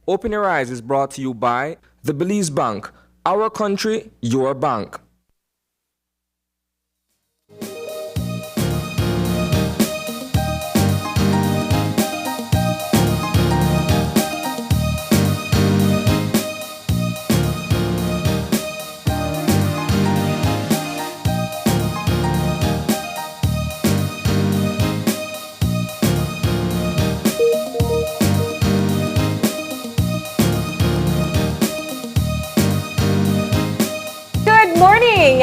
Open Your Eyes is brought to you by the Belize Bank. Our country, your bank.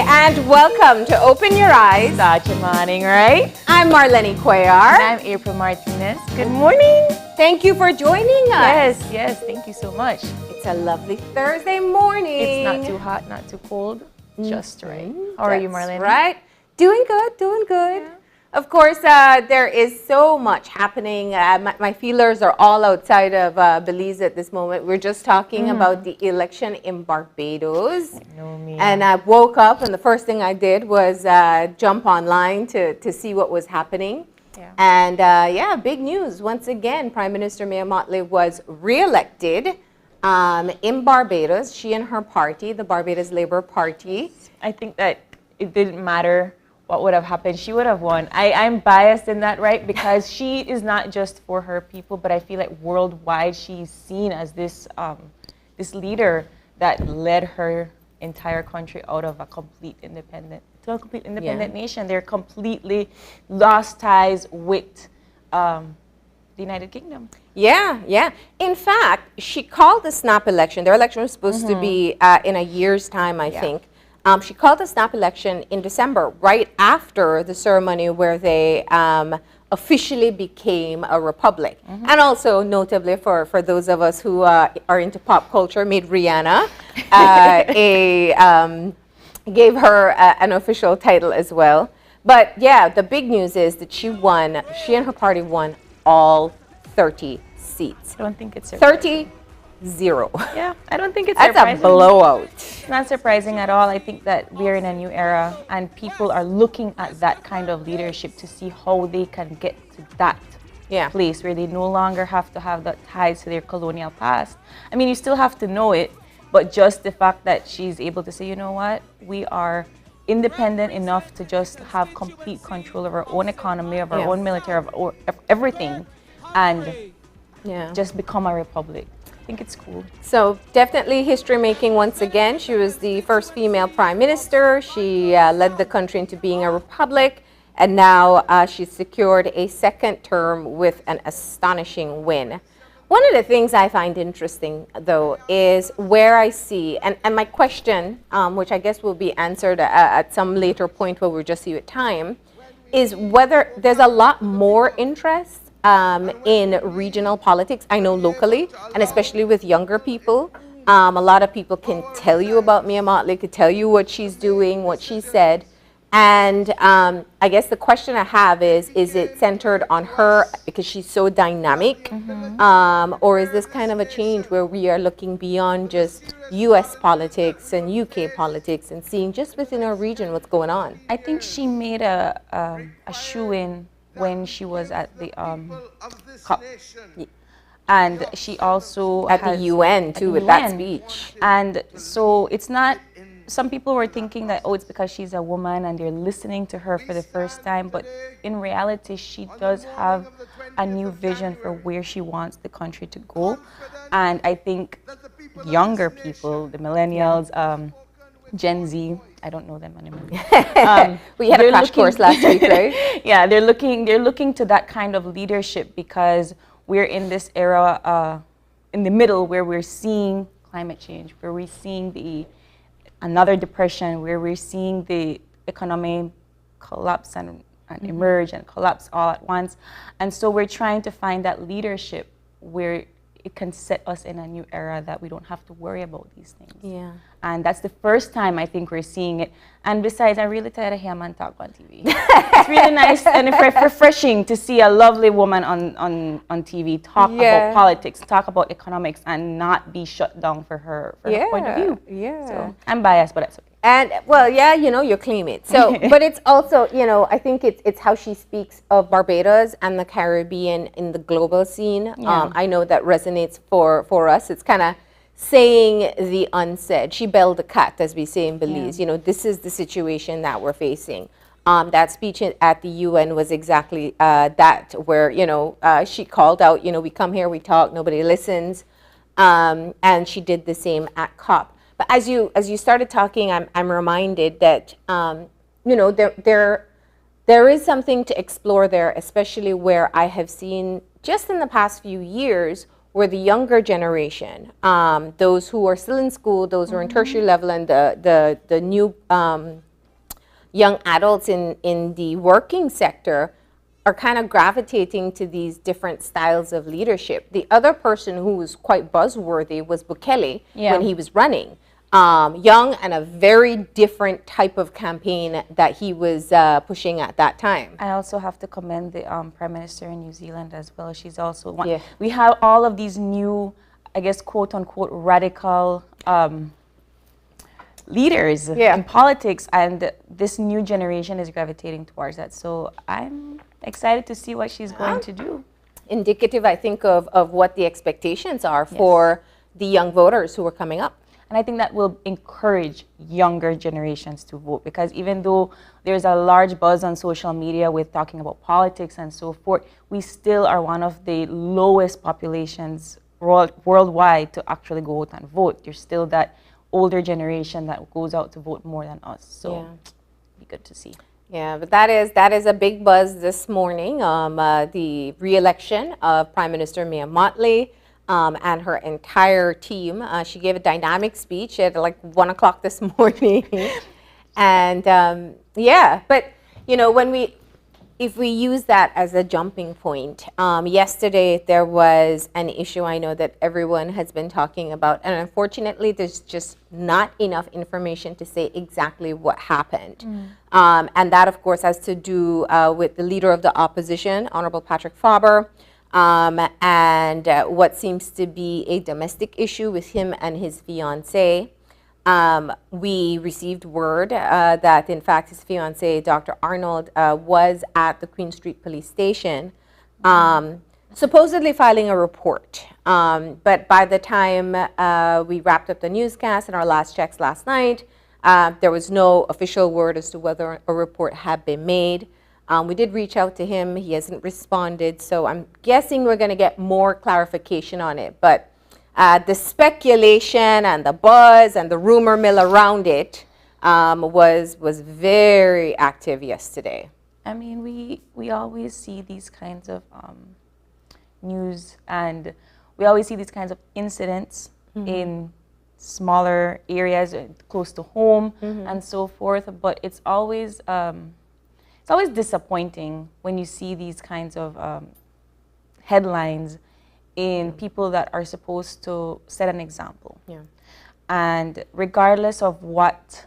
And welcome to Open Your Eyes. Such a morning, right? I'm Marlene Cuellar. And I'm April Martinez. Good morning. Thank you for joining us. Yes, thank you so much. It's a lovely Thursday morning. It's not too hot, not too cold, just right. How are you, Marlene? Right. Doing good. Yeah. Of course, there is so much happening. My feelers are all outside of Belize at this moment. We're just talking about the election in Barbados. And I woke up, and the first thing I did was jump online to see what was happening. Yeah. And big news. Once again, Prime Minister Mia Mottley was re-elected in Barbados. She and her party, the Barbados Labour Party. I think that it didn't matter what would have happened. She would have won. I'm biased in that, right? Because she is not just for her people, but I feel like worldwide she's seen as this leader that led her entire country out of a complete independent nation. They're completely lost ties with the United Kingdom. Yeah. In fact, she called the snap election. Their election was supposed to be in a year's time, I think. She called the snap election in December, right after the ceremony where they officially became a republic. And also, notably, for those of us who are into pop culture, made Rihanna gave her an official title as well. But yeah, the big news is that she and her party won all 30 seats. I don't think it's 30-0. Yeah, I don't think it's That's surprising. a blowout. It's not surprising at all. I think that we're in a new era and people are looking at that kind of leadership to see how they can get to that place where they no longer have to have that ties to their colonial past. I mean, you still have to know it, but just the fact that she's able to say, you know what, we are independent enough to just have complete control of our own economy, of our own military, of everything, and just become a republic. I think it's cool. So definitely history making once again. She was the first female prime minister. She led the country into being a republic, and now she's secured a second term with an astonishing win. One of the things I find interesting, though, is where I see, and my question, which I guess will be answered at some later point where we'll just see with time, is whether there's a lot more interest in regional politics. I know locally, and especially with younger people, a lot of people can tell you about Mia Mottley, could tell you what she's doing, what she said. And I guess the question I have is it centered on her because she's so dynamic? Or is this kind of a change where we are looking beyond just US politics and UK politics and seeing just within our region what's going on? I think she made a shoe-in when she was at the COP. And she also at the UN too, with that speech. And so it's not, some people were thinking that, oh, it's because she's a woman and they're listening to her for the first time. But in reality, she does have a new vision for where she wants the country to go. And I think younger people, the millennials, Gen Z, I don't know them anymore. We had a crash course last week, right? Yeah, they're looking to that kind of leadership because we're in this era in the middle where we're seeing climate change, where we're seeing another depression, where we're seeing the economy collapse and emerge and collapse all at once. And so we're trying to find that leadership where it can set us in a new era that we don't have to worry about these things. Yeah. And that's the first time I think we're seeing it. And besides, I'm really tired of hearing man talk on TV. It's really nice and refreshing to see a lovely woman on TV talk about politics, talk about economics, and not be shut down for her point of view. Yeah. So I'm biased, but that's okay. And well, yeah, you claim it. So, but it's also, I think it's how she speaks of Barbados and the Caribbean in the global scene. Yeah. I know that resonates for us. It's kind of saying the unsaid. She belled the cat, as we say in Belize. This is the situation that we're facing. That speech at the UN was exactly that, where she called out, we come here, we talk, nobody listens, and she did the same at COP. But as you started talking, I'm reminded that there is something to explore there, especially where I have seen just in the past few years where the younger generation, those who are still in school, those who are in tertiary level, and the new young adults in the working sector are kind of gravitating to these different styles of leadership. The other person who was quite buzzworthy was Bukele when he was running. Young and a very different type of campaign that he was pushing at that time. I also have to commend the Prime Minister in New Zealand as well. She's also one. Yeah. We have all of these new, I guess, quote unquote, radical leaders in politics, and this new generation is gravitating towards that. So I'm excited to see what she's going to do. Indicative, I think, of what the expectations are for the young voters who are coming up. And I think that will encourage younger generations to vote, because even though there's a large buzz on social media with talking about politics and so forth, we still are one of the lowest populations worldwide to actually go out and vote. There's still that older generation that goes out to vote more than us. So it'd be good to see. Yeah, but that is a big buzz this morning. The re-election of Prime Minister Mia Mottley. And her entire team. She gave a dynamic speech at like 1 o'clock this morning. And but if we use that as a jumping point, yesterday there was an issue I know that everyone has been talking about, and unfortunately there's just not enough information to say exactly what happened. And that of course has to do with the leader of the opposition, Honorable Patrick Faber, and what seems to be a domestic issue with him and his fiancée. We received word that in fact his fiancée, Dr. Arnold, was at the Queen Street Police Station, supposedly filing a report. But by the time we wrapped up the newscast and our last checks last night, there was no official word as to whether a report had been made. We did reach out to him. He hasn't responded, so I'm guessing we're going to get more clarification on it. But the speculation and the buzz and the rumor mill around it was very active yesterday. I mean, we always see these kinds of news, and we always see these kinds of incidents in smaller areas close to home and so forth. But it's always disappointing when you see these kinds of headlines in people that are supposed to set an example. And regardless of what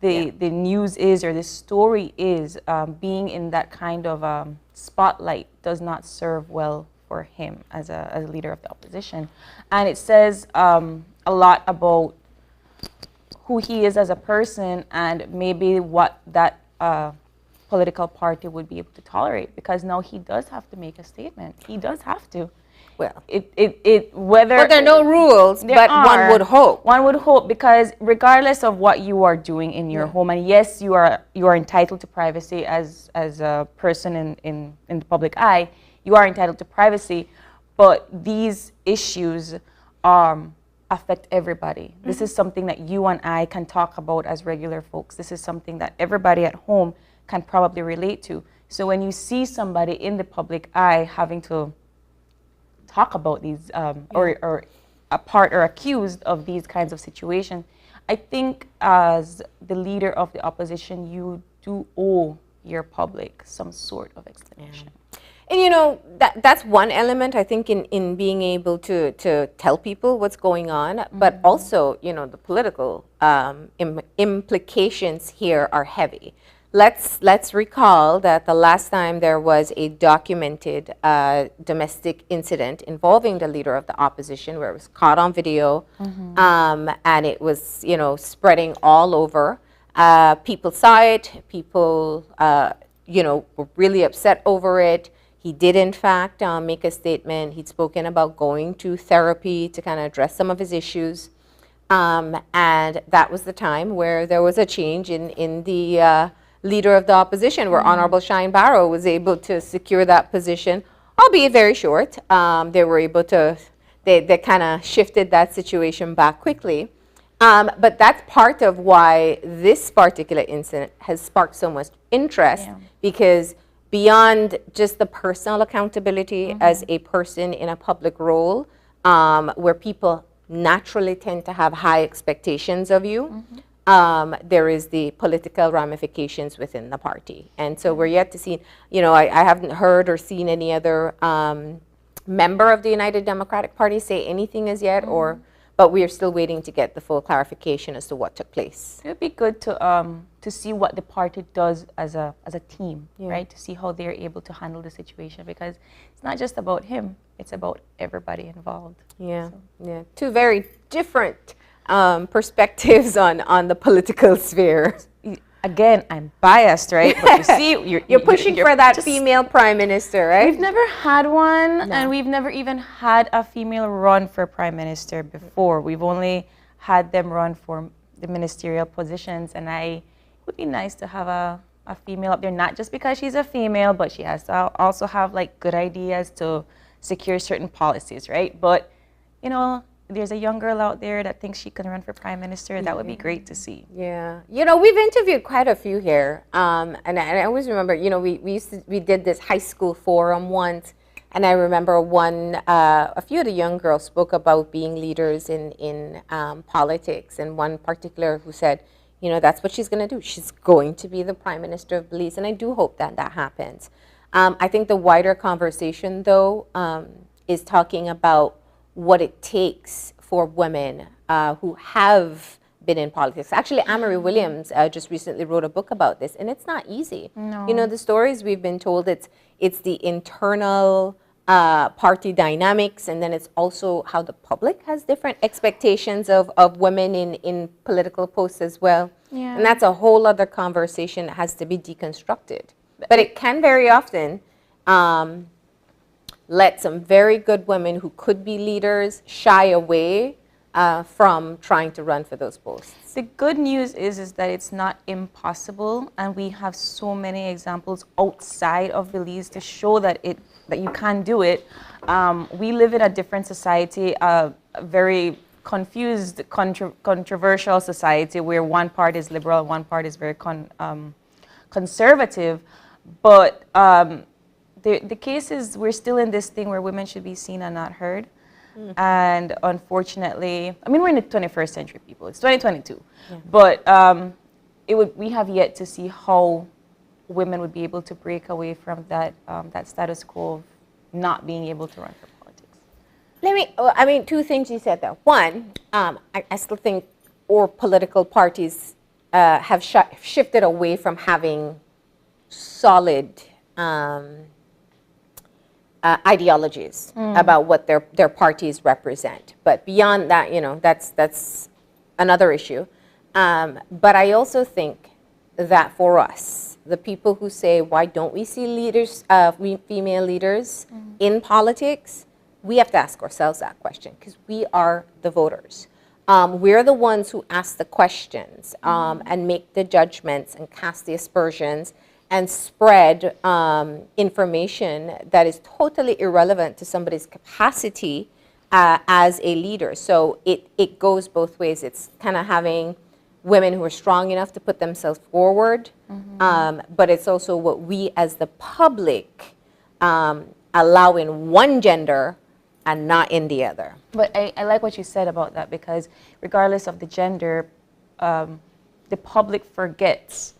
the news is or the story is, being in that kind of spotlight does not serve well for him as a leader of the opposition. And it says a lot about who he is as a person, and maybe what that political party would be able to tolerate, because now he does have to make a statement. He does have to. Well, whether there are no rules, but one would hope. One would hope, because regardless of what you are doing in your home, and yes, you are entitled to privacy as a person in the public eye, you are entitled to privacy, but these issues affect everybody. This is something that you and I can talk about as regular folks. This is something that everybody at home can probably relate to. So when you see somebody in the public eye having to talk about these or a part or accused of these kinds of situations, I think as the leader of the opposition, you do owe your public some sort of explanation. And that's one element, I think, in being able to tell people what's going on, but also, the political implications here are heavy. let's recall that the last time there was a documented domestic incident involving the leader of the opposition, where it was caught on video, and it was, you know, spreading all over. People saw it. People, you know, were really upset over it. He did, in fact, make a statement. He'd spoken about going to therapy to kind of address some of his issues. And that was the time where there was a change in the leader of the opposition, where Honorable Shine Barrow was able to secure that position, albeit very short. They were able to, they kind of shifted that situation back quickly. But that's part of why this particular incident has sparked so much interest, because beyond just the personal accountability as a person in a public role, where people naturally tend to have high expectations of you, there is the political ramifications within the party. And so we're yet to see, you know, I haven't heard or seen any other member of the United Democratic Party say anything as yet, but we are still waiting to get the full clarification as to what took place. It would be good to see what the party does as a team, right? To see how they're able to handle the situation, because it's not just about him, it's about everybody involved. Yeah, yeah. Two very different perspectives on the political sphere. Again, I'm biased, right? But you see, you're pushing for that female prime minister, right? We've never had one, and we've never even had a female run for prime minister before. We've only had them run for the ministerial positions, and it would be nice to have a female up there, not just because she's a female, but she has to also have like good ideas to secure certain policies, right? But, you know, there's a young girl out there that thinks she can run for prime minister. That would be great to see. Yeah, you know, we've interviewed quite a few here, and I always remember, you know, we did this high school forum once, and I remember a few of the young girls spoke about being leaders in politics, and one particular who said, you know, that's what she's going to do. She's going to be the prime minister of Belize, and I do hope that that happens. I think the wider conversation, though, is talking about what it takes for women who have been in politics. Actually, Amory Williams just recently wrote a book about this, and it's not easy. No. You know, the stories we've been told, it's the internal party dynamics, and then it's also how the public has different expectations of women in political posts as well. Yeah. And that's a whole other conversation that has to be deconstructed. But it can very often let some very good women who could be leaders shy away from trying to run for those posts. The good news is that it's not impossible, and we have so many examples outside of Belize to show that you can do it. We live in a different society, a very confused, controversial society where one part is liberal and one part is very conservative. But the case is we're still in this thing where women should be seen and not heard. And unfortunately, I mean, we're in the 21st century, people. It's 2022. Yeah. But we have yet to see how women would be able to break away from that status quo of not being able to run for politics. I mean, two things you said there. One, I still think our political parties have shifted away from having solid ideologies about what their parties represent. But beyond that, you know, that's another issue. But I also think that for us, the people who say, why don't we see leaders, female leaders in politics, we have to ask ourselves that question, because we are the voters. We're the ones who ask the questions and make the judgments and cast the aspersions and spread information that is totally irrelevant to somebody's capacity as a leader. So it goes both ways. It's kind of having women who are strong enough to put themselves forward, but it's also what we as the public allow in one gender and not in the other. But I like what you said about that, because regardless of the gender, the public forgets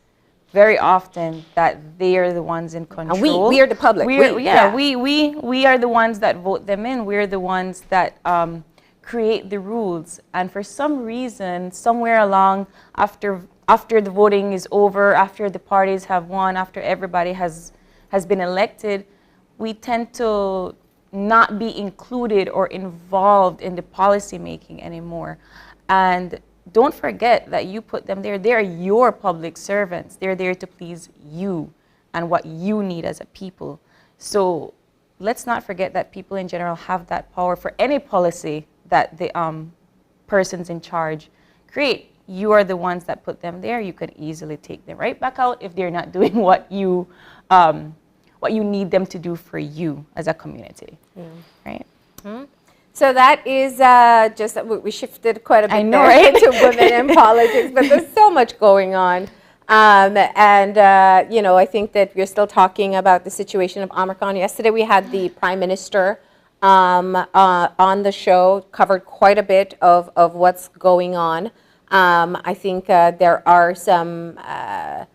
very often that they are the ones in control. And we are the public. We are the ones that vote them in. We're the ones that create the rules. And for some reason, somewhere along, after after the voting is over, after the parties have won, after everybody has been elected, we tend to not be included or involved in the policy making anymore. And don't forget that you put them there. They're your public servants. They're there to please you and what you need as a people. So let's not forget that people in general have that power for any policy that the persons in charge create. You are the ones that put them there. You could easily take them right back out if they're not doing what you need them to do for you as a community, right? Mm-hmm. So that is just, we shifted quite a bit right? to women in politics, but there's so much going on. You know, I think that we're still talking about the situation of Omicron. Yesterday we had the Prime Minister on the show, covered quite a bit of what's going on. I think there are some of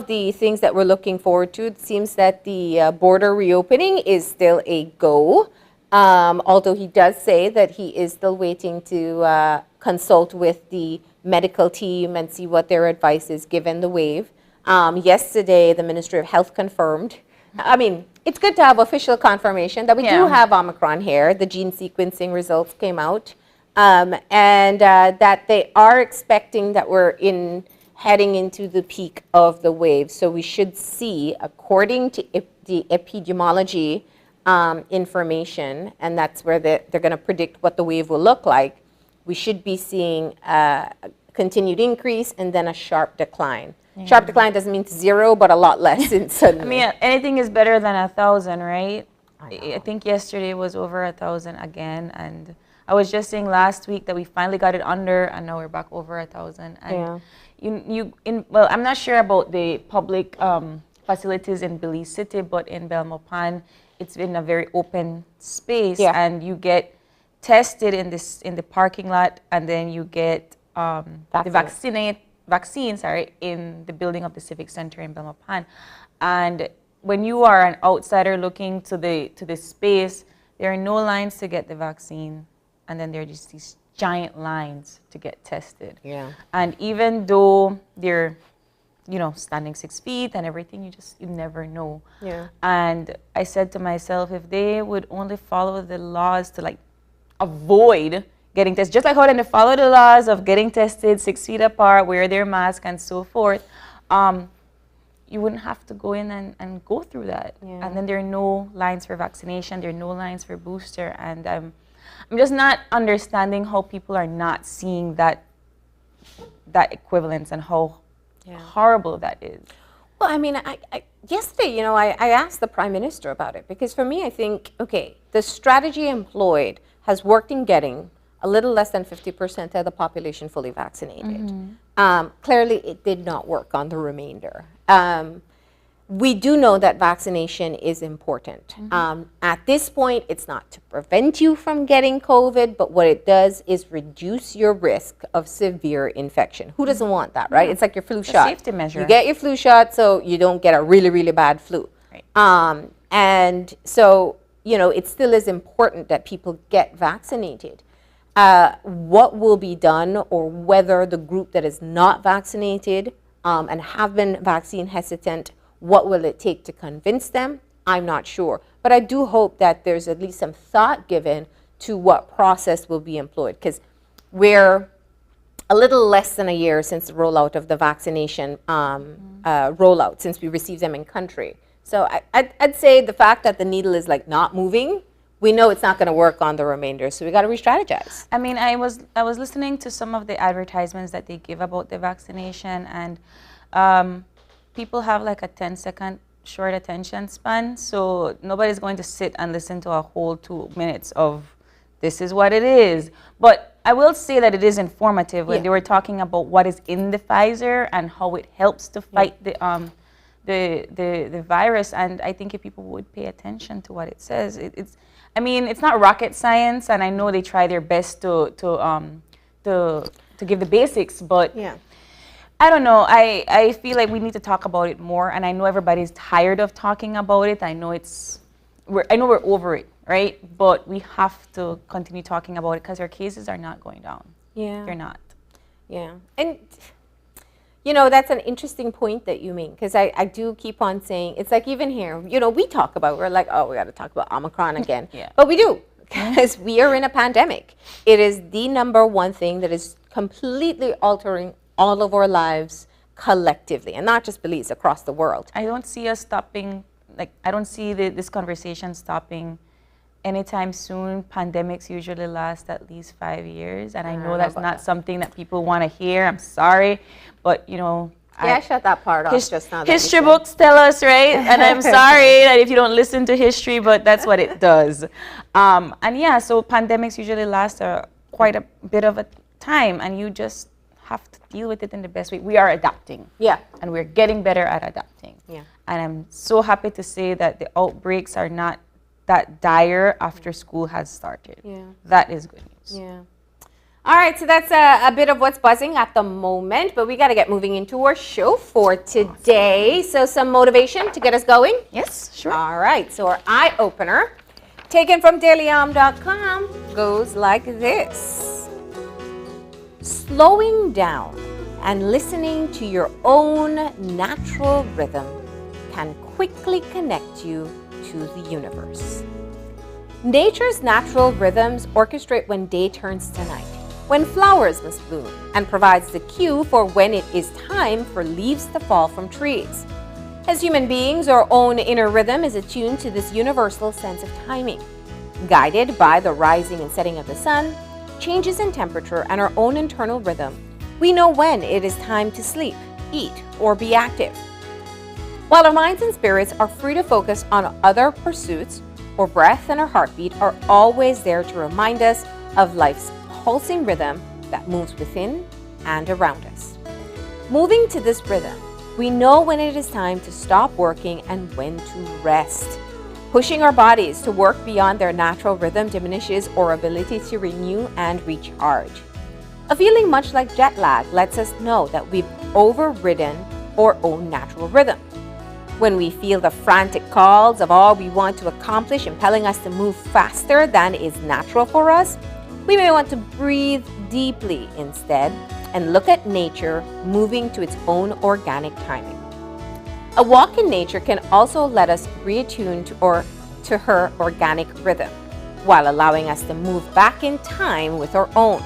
the things that we're looking forward to. It seems that the border reopening is still a go. Although he does say that he is still waiting to consult with the medical team and see what their advice is given the wave. Yesterday, the Ministry of Health confirmed. I mean, it's good to have official confirmation that we do have Omicron here. The gene sequencing results came out. And that they are expecting that we're heading into the peak of the wave. So we should see, according to the epidemiology, information, and that's where they're going to predict what the wave will look like, we should be seeing a continued increase and then a sharp decline. Sharp decline doesn't mean zero, but a lot less suddenly. I mean, anything is better than 1,000, right? I think yesterday was over 1,000 again, and I was just saying last week that we finally got it under, and now we're back over 1,000. And well, I'm not sure about the public facilities in Belize City, but in Belmopan, it's been a very open space, and you get tested in the parking lot, and then you get the vaccine in the building of the Civic Center in Belmopan. And when you are an outsider looking to the space, there are no lines to get the vaccine, and then there are just these giant lines to get tested. And even though they're standing 6 feet and everything, you never know. And I said to myself, if they would only follow the laws to avoid getting tested, just like how they follow the laws of getting tested 6 feet apart, wear their mask and so forth, you wouldn't have to go in and go through that. And then there are no lines for vaccination, there are no lines for booster, and I'm just not understanding how people are not seeing that equivalence and how horrible that is. Well, I mean, I yesterday, I asked the Prime Minister about it, because for me, I think, okay, the strategy employed has worked in getting a little less than 50% of the population fully vaccinated. Clearly, it did not work on the remainder. We do know that vaccination is important. At this point, it's not to prevent you from getting COVID, but what it does is reduce your risk of severe infection. Who doesn't want that, right? It's like your flu shot. Safety measure. You get your flu shot so you don't get a really, really bad flu. And so, it still is important that people get vaccinated. What will be done, or whether the group that is not vaccinated and have been vaccine hesitant, what will it take to convince them? I'm not sure. But I do hope that there's at least some thought given to what process will be employed, because we're a little less than a year since the rollout of the vaccination rollout, since we received them in country. So I'd say the fact that the needle is not moving, we know it's not going to work on the remainder, so we got to re-strategize. I mean, I was listening to some of the advertisements that they give about the vaccination, and people have a 10-second short attention span, so nobody's going to sit and listen to a whole 2 minutes of this is what it is. But I will say that it is informative when they were talking about what is in the Pfizer and how it helps to fight the virus. And I think if people would pay attention to what it says, it's not rocket science, and I know they try their best to give the basics, but I don't know. I feel like we need to talk about it more, and I know everybody's tired of talking about it. I know we're over it, right? But we have to continue talking about it because our cases are not going down. They're not. And You know, that's an interesting point that you make, because I do keep on saying, it's like even here, you know, we talk about, we're like, oh, we got to talk about Omicron again. Yeah. But we do, because we are in a pandemic. It is the number one thing that is completely altering all of our lives collectively, and not just Belize, across the world. I don't see us stopping, like, I don't see this conversation stopping anytime soon. Pandemics usually last at least 5 years, and I know that's not something that people want to hear. I'm sorry, but you know, I shut that part off just now. History books tell us, right? And I'm sorry that if you don't listen to history, but that's what it does. And yeah, so pandemics usually last quite a bit of a time, and you just have to deal with it in the best way. We are adapting. Yeah. And we're getting better at adapting. Yeah. And I'm so happy to say that the outbreaks are not that dire after school has started. Yeah. That is good news. Yeah. All right, so that's a bit of what's buzzing at the moment, but we got to get moving into our show for today. So some motivation to get us going? Yes, sure. All right, so our eye opener, taken from dailyom.com, goes like this. Slowing down and listening to your own natural rhythm can quickly connect you to the universe. Nature's natural rhythms orchestrate when day turns to night, when flowers must bloom, and provides the cue for when it is time for leaves to fall from trees. As human beings, our own inner rhythm is attuned to this universal sense of timing. Guided by the rising and setting of the sun, changes in temperature, and our own internal rhythm, we know when it is time to sleep, eat, or be active. While our minds and spirits are free to focus on other pursuits, our breath and our heartbeat are always there to remind us of life's pulsing rhythm that moves within and around us. Moving to this rhythm, we know when it is time to stop working and when to rest. Pushing our bodies to work beyond their natural rhythm diminishes our ability to renew and recharge. A feeling much like jet lag lets us know that we've overridden our own natural rhythm. When we feel the frantic calls of all we want to accomplish impelling us to move faster than is natural for us, we may want to breathe deeply instead and look at nature moving to its own organic timing. A walk in nature can also let us reattune to her organic rhythm, while allowing us to move back in time with our own.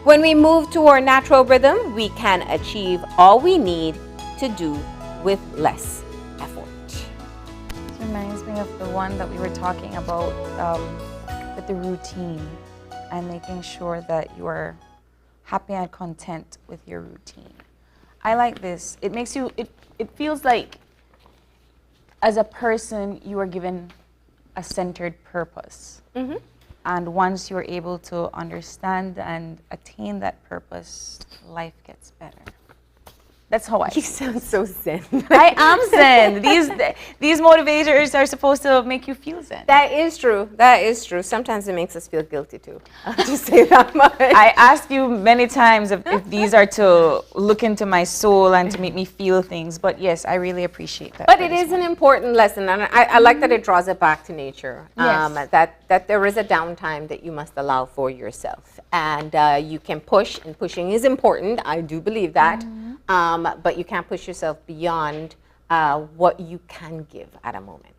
When we move to our natural rhythm, we can achieve all we need to do with less effort. This reminds me of the one that we were talking about with the routine and making sure that you are happy and content with your routine. I like this. It makes you, it feels like as a person you are given a centered purpose. Mm-hmm. And once you're able to understand and attain that purpose, life gets better. That's how I You sound so zen. I am zen. These motivators are supposed to make you feel zen. That is true. That is true. Sometimes it makes us feel guilty too. I'll just say that much. I asked you many times if these are to look into my soul and to make me feel things. But yes, I really appreciate that. But it is an important lesson, and I like that it draws it back to nature. Yes. That there is a downtime that you must allow for yourself, and you can push, and pushing is important. I do believe that. But you can't push yourself beyond what you can give at a moment.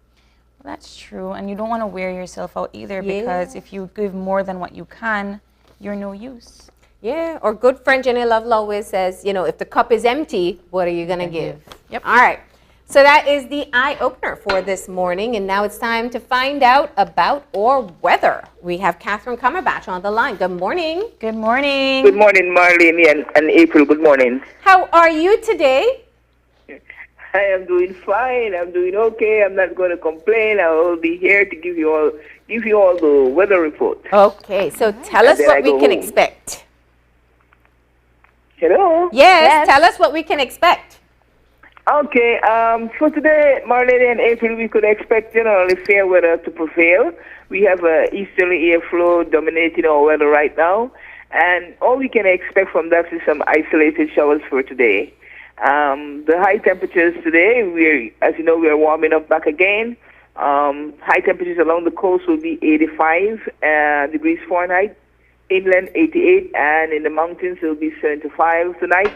That's true, and you don't want to wear yourself out either, because if you give more than what you can, you're no use. Yeah, or good friend Jenny Lovell always says, you know, if the cup is empty, what are you going to give? Yep. All right. So that is the eye-opener for this morning, and now it's time to find out about our weather. We have Catherine Cumberbatch on the line. Good morning. Good morning. Good morning, Marlene and April. Good morning. How are you today? I am doing fine. I'm doing okay. I'm not going to complain. I will be here to give you all the weather report. Okay, so tell us what we can expect. Hello? Yes, tell us what we can expect. Okay, for today, Marlene and April, we could expect generally fair weather to prevail. We have an easterly airflow dominating our weather right now, and all we can expect from that is some isolated showers for today. The high temperatures today, as you know, we are warming up back again. High temperatures along the coast will be 85 degrees Fahrenheit, inland 88, and in the mountains it will be 75 tonight.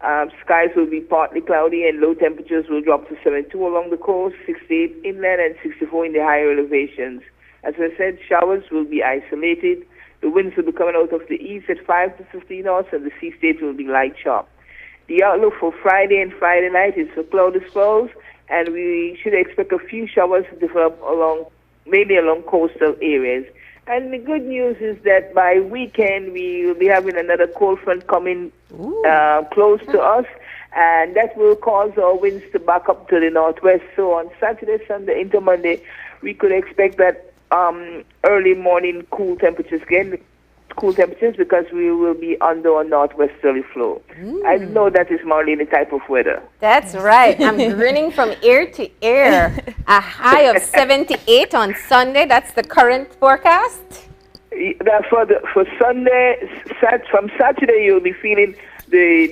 Skies will be partly cloudy and low temperatures will drop to 72 along the coast, 68 inland, and 64 in the higher elevations. As I said, showers will be isolated. The winds will be coming out of the east at 5 to 15 knots, and the sea state will be light sharp. The outlook for Friday and Friday night is for cloudy spells, and we should expect a few showers to develop mainly along coastal areas. And the good news is that by weekend we will be having another cold front coming close to us, and that will cause our winds to back up to the northwest. So on Saturday, Sunday, into Monday, we could expect that early morning cool temperatures because we will be under a northwesterly flow. I know that is Marlene type of weather. That's right. I'm grinning from ear to ear. A high of 78 on Sunday. That's the current forecast. For Sunday, from Saturday, you'll be feeling the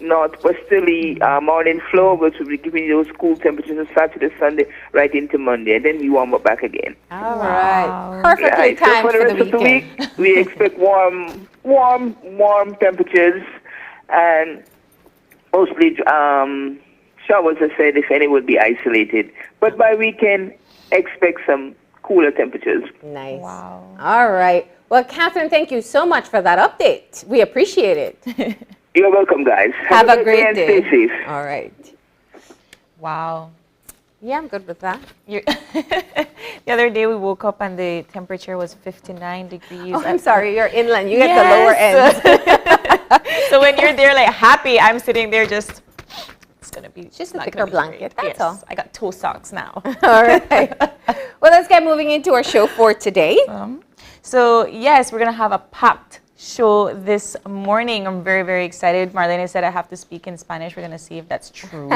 northwesterly morning flow, which will be giving you those cool temperatures on Saturday, Sunday, right into Monday, and then we warm up back again. All right, perfectly timed so for the rest the of the week, we expect warm temperatures and mostly showers. I said, if any, would be isolated, but by weekend, expect some cooler temperatures. Nice. Wow. All right. Well, Catherine, thank you so much for that update. We appreciate it. You're welcome, guys. Have a great day. Stay safe. All right. Wow. Yeah, I'm good with that. The other day we woke up and the temperature was 59 degrees. Oh, I'm sorry, you're inland. You get the lower end. So when you're there like happy, I'm sitting there just, it's going to be just a thicker blanket. That's all. I got toe socks now. All right. Well, let's get moving into our show for today. So yes, we're going to have a packed show this morning. I'm very, very excited. Marlene said I have to speak in Spanish. We're going to see if that's true.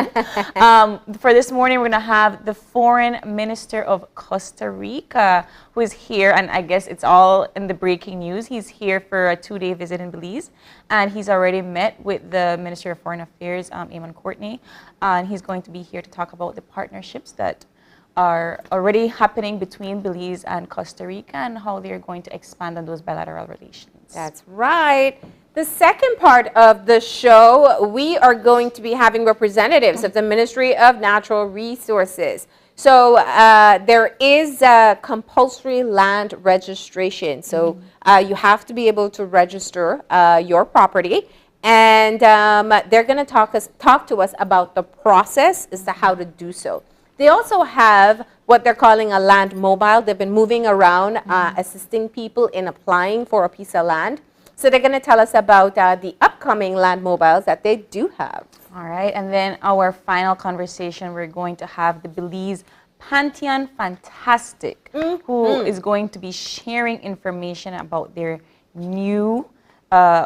For this morning, we're going to have the Foreign Minister of Costa Rica, who is here, and I guess it's all in the breaking news. He's here for a 2-day visit in Belize, and he's already met with the Minister of Foreign Affairs, Eamon Courtney, and he's going to be here to talk about the partnerships that are already happening between Belize and Costa Rica and how they're going to expand on those bilateral relations. That's right. The second part of the show, we are going to be having representatives of the Ministry of Natural Resources. So there is a compulsory land registration. So you have to be able to register your property. And they're going to talk to us about the process as to how to do so. They also have what they're calling a land mobile. They've been moving around, assisting people in applying for a piece of land. So they're going to tell us about the upcoming land mobiles that they do have. All right, and then our final conversation, we're going to have the Belize Pantheon Fantastic, who is going to be sharing information about their new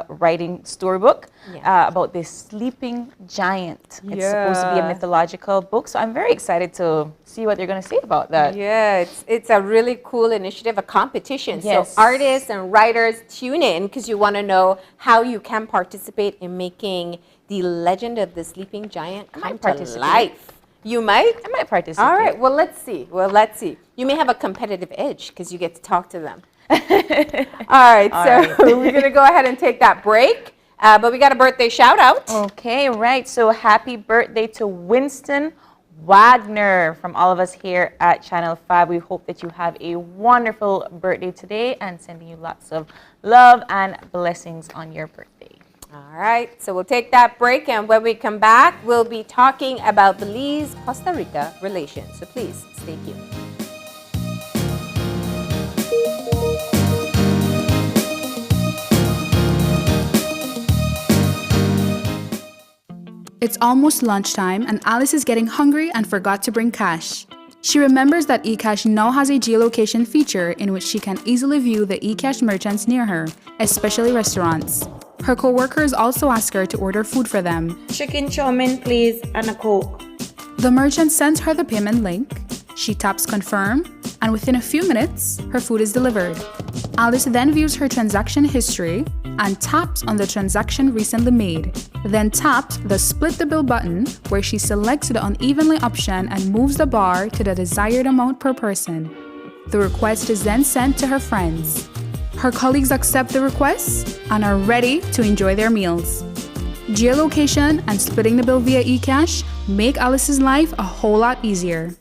writing storybook about this sleeping giant. It's supposed to be a mythological book, so I'm very excited to see what they're going to say about that. Yeah, it's a really cool initiative, a competition. Yes. So artists and writers, tune in because you want to know how you can participate in making the legend of the sleeping giant come to life. You might? I might participate. All right, well, let's see. You may have a competitive edge because you get to talk to them. All right, we're going to go ahead and take that break, but we got a birthday shout out. Okay, right. So happy birthday to Winston Wagner from all of us here at Channel 5. We hope that you have a wonderful birthday today and sending you lots of love and blessings on your birthday. All right, so we'll take that break, and when we come back, we'll be talking about Belize-Costa Rica relations. So please stay tuned. It's almost lunchtime and Alice is getting hungry and forgot to bring cash. She remembers that eCash now has a geolocation feature in which she can easily view the eCash merchants near her, especially restaurants. Her co-workers also ask her to order food for them. Chicken chow mein, please, and a Coke. The merchant sends her the payment link. She taps confirm, and within a few minutes, her food is delivered. Alice then views her transaction history and taps on the transaction recently made. Then taps the split the bill button where she selects the unevenly option and moves the bar to the desired amount per person. The request is then sent to her friends. Her colleagues accept the request and are ready to enjoy their meals. Geolocation and splitting the bill via eCash make Alice's life a whole lot easier.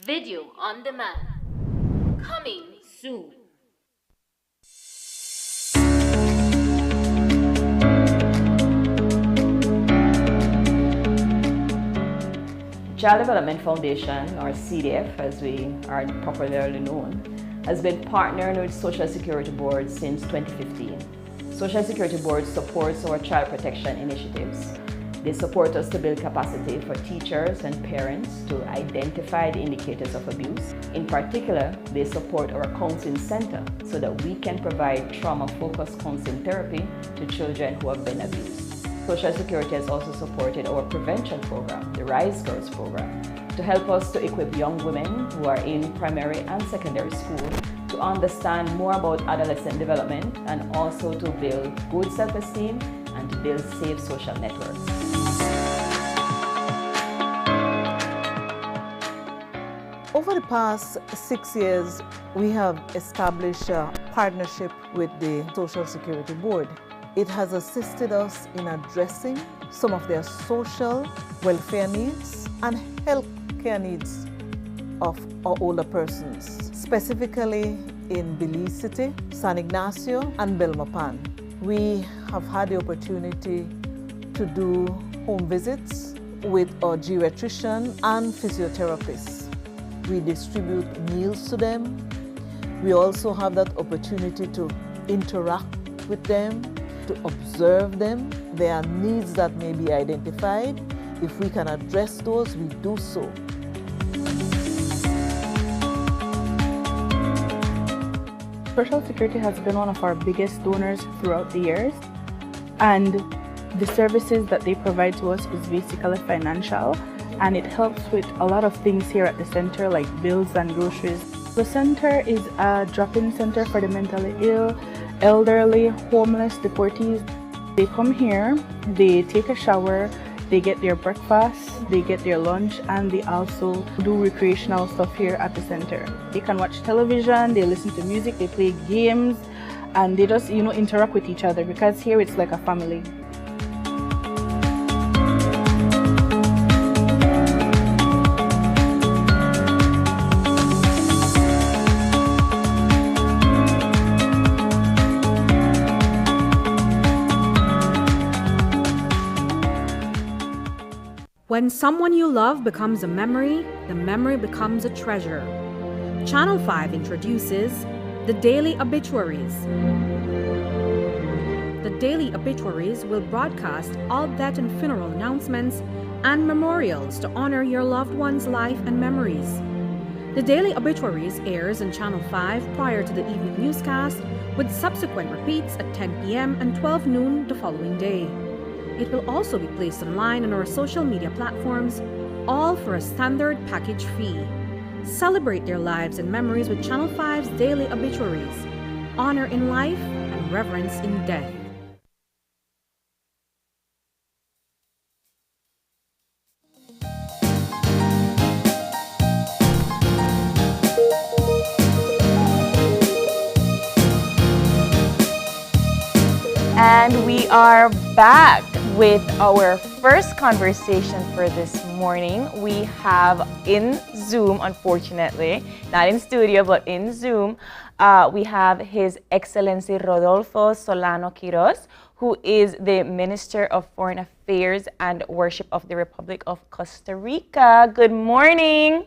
Video on demand. Coming soon. Child Development Foundation, or CDF as we are popularly known, has been partnering with Social Security Board since 2015. Social Security Board supports our child protection initiatives. They support us to build capacity for teachers and parents to identify the indicators of abuse. In particular, they support our counseling center so that we can provide trauma-focused counseling therapy to children who have been abused. Social Security has also supported our prevention program, the Rise Girls program, to help us to equip young women who are in primary and secondary school to understand more about adolescent development and also to build good self-esteem and to build safe social networks. Over the past 6 years, we have established a partnership with the Social Security Board. It has assisted us in addressing some of their social welfare needs and health care needs of our older persons, specifically in Belize City, San Ignacio, and Belmopan. We have had the opportunity to do home visits with our geriatrician and physiotherapists. We distribute meals to them. We also have that opportunity to interact with them, to observe them. There are needs that may be identified. If we can address those, we do so. Social Security has been one of our biggest donors throughout the years, and the services that they provide to us is basically financial, and it helps with a lot of things here at the center like bills and groceries. The center is a drop-in center for the mentally ill, elderly, homeless, deportees. They come here, they take a shower, they get their breakfast, they get their lunch, and they also do recreational stuff here at the center. They can watch television, they listen to music, they play games, and they just, interact with each other because here it's like a family. When someone you love becomes a memory, the memory becomes a treasure. Channel 5 introduces the Daily Obituaries. The Daily Obituaries will broadcast all death and funeral announcements and memorials to honor your loved one's life and memories. The Daily Obituaries airs on Channel 5 prior to the evening newscast, with subsequent repeats at 10 p.m. and 12 noon the following day. It will also be placed online on our social media platforms, all for a standard package fee. Celebrate their lives and memories with Channel 5's Daily Obituaries. Honor in life and reverence in death. And we are back with our first conversation for this morning. We have in Zoom, unfortunately, not in studio, but in Zoom, we have His Excellency Rodolfo Solano Quiroz, who is the Minister of Foreign Affairs and Worship of the Republic of Costa Rica. Good morning.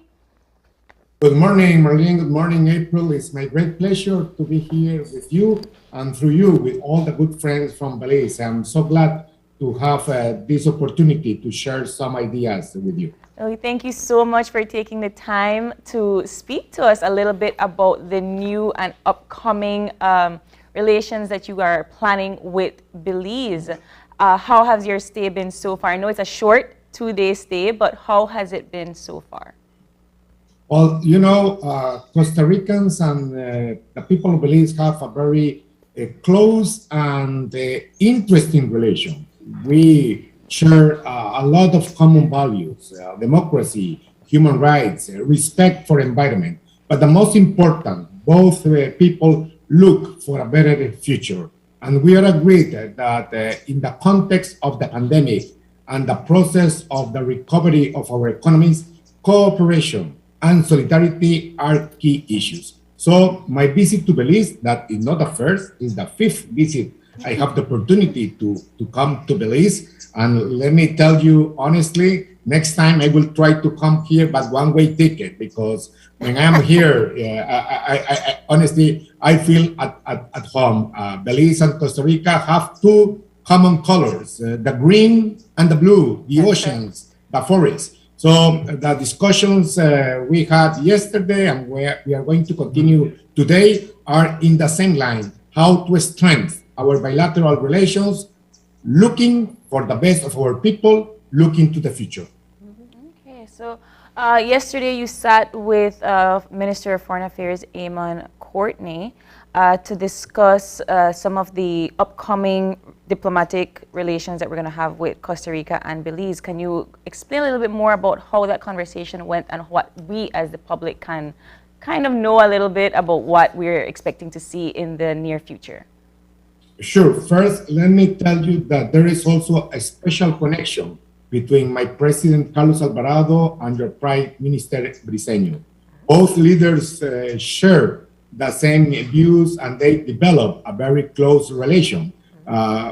Good morning, Marlene. Good morning, April. It's my great pleasure to be here with you and through you with all the good friends from Belize. I'm so glad to have this opportunity to share some ideas with you. Well, thank you so much for taking the time to speak to us a little bit about the new and upcoming relations that you are planning with Belize. How has your stay been so far? I know it's a short 2-day stay, but how has it been so far? Well, you know, Costa Ricans and the people of Belize have a very close and interesting relation. We share a lot of common values, democracy, human rights, respect for environment. But the most important, both people look for a better future. And we are agreed that in the context of the pandemic and the process of the recovery of our economies, cooperation and solidarity are key issues. So my visit to Belize, that is not the first, is the 5th visit I have the opportunity to come to Belize. And let me tell you honestly, next time I will try to come here, but one-way ticket, because when I'm here, I honestly, I feel at home. Belize and Costa Rica have two common colors, the green and the blue, the oceans, the forests. So the discussions we had yesterday and we are going to continue today are in the same line, how to strengthen our bilateral relations, looking for the best of our people, looking to the future. Okay, so yesterday you sat with Minister of Foreign Affairs, Eamon Courtney, to discuss some of the upcoming diplomatic relations that we're going to have with Costa Rica and Belize. Can you explain a little bit more about how that conversation went and what we as the public can kind of know a little bit about what we're expecting to see in the near future? Sure. First, let me tell you that there is also a special connection between my President Carlos Alvarado and your Prime Minister Briceño. Both leaders share the same views and they develop a very close relation.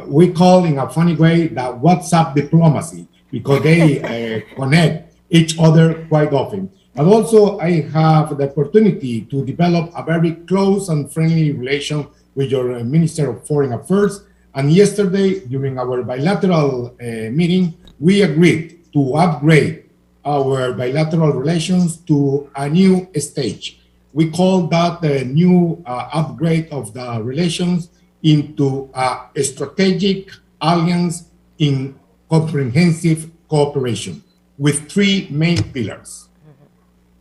We call in a funny way that WhatsApp diplomacy, because they connect each other quite often. But also I have the opportunity to develop a very close and friendly relation with your Minister of Foreign Affairs. And yesterday, during our bilateral meeting, we agreed to upgrade our bilateral relations to a new stage. We call that the new upgrade of the relations into a strategic alliance in comprehensive cooperation with three main pillars.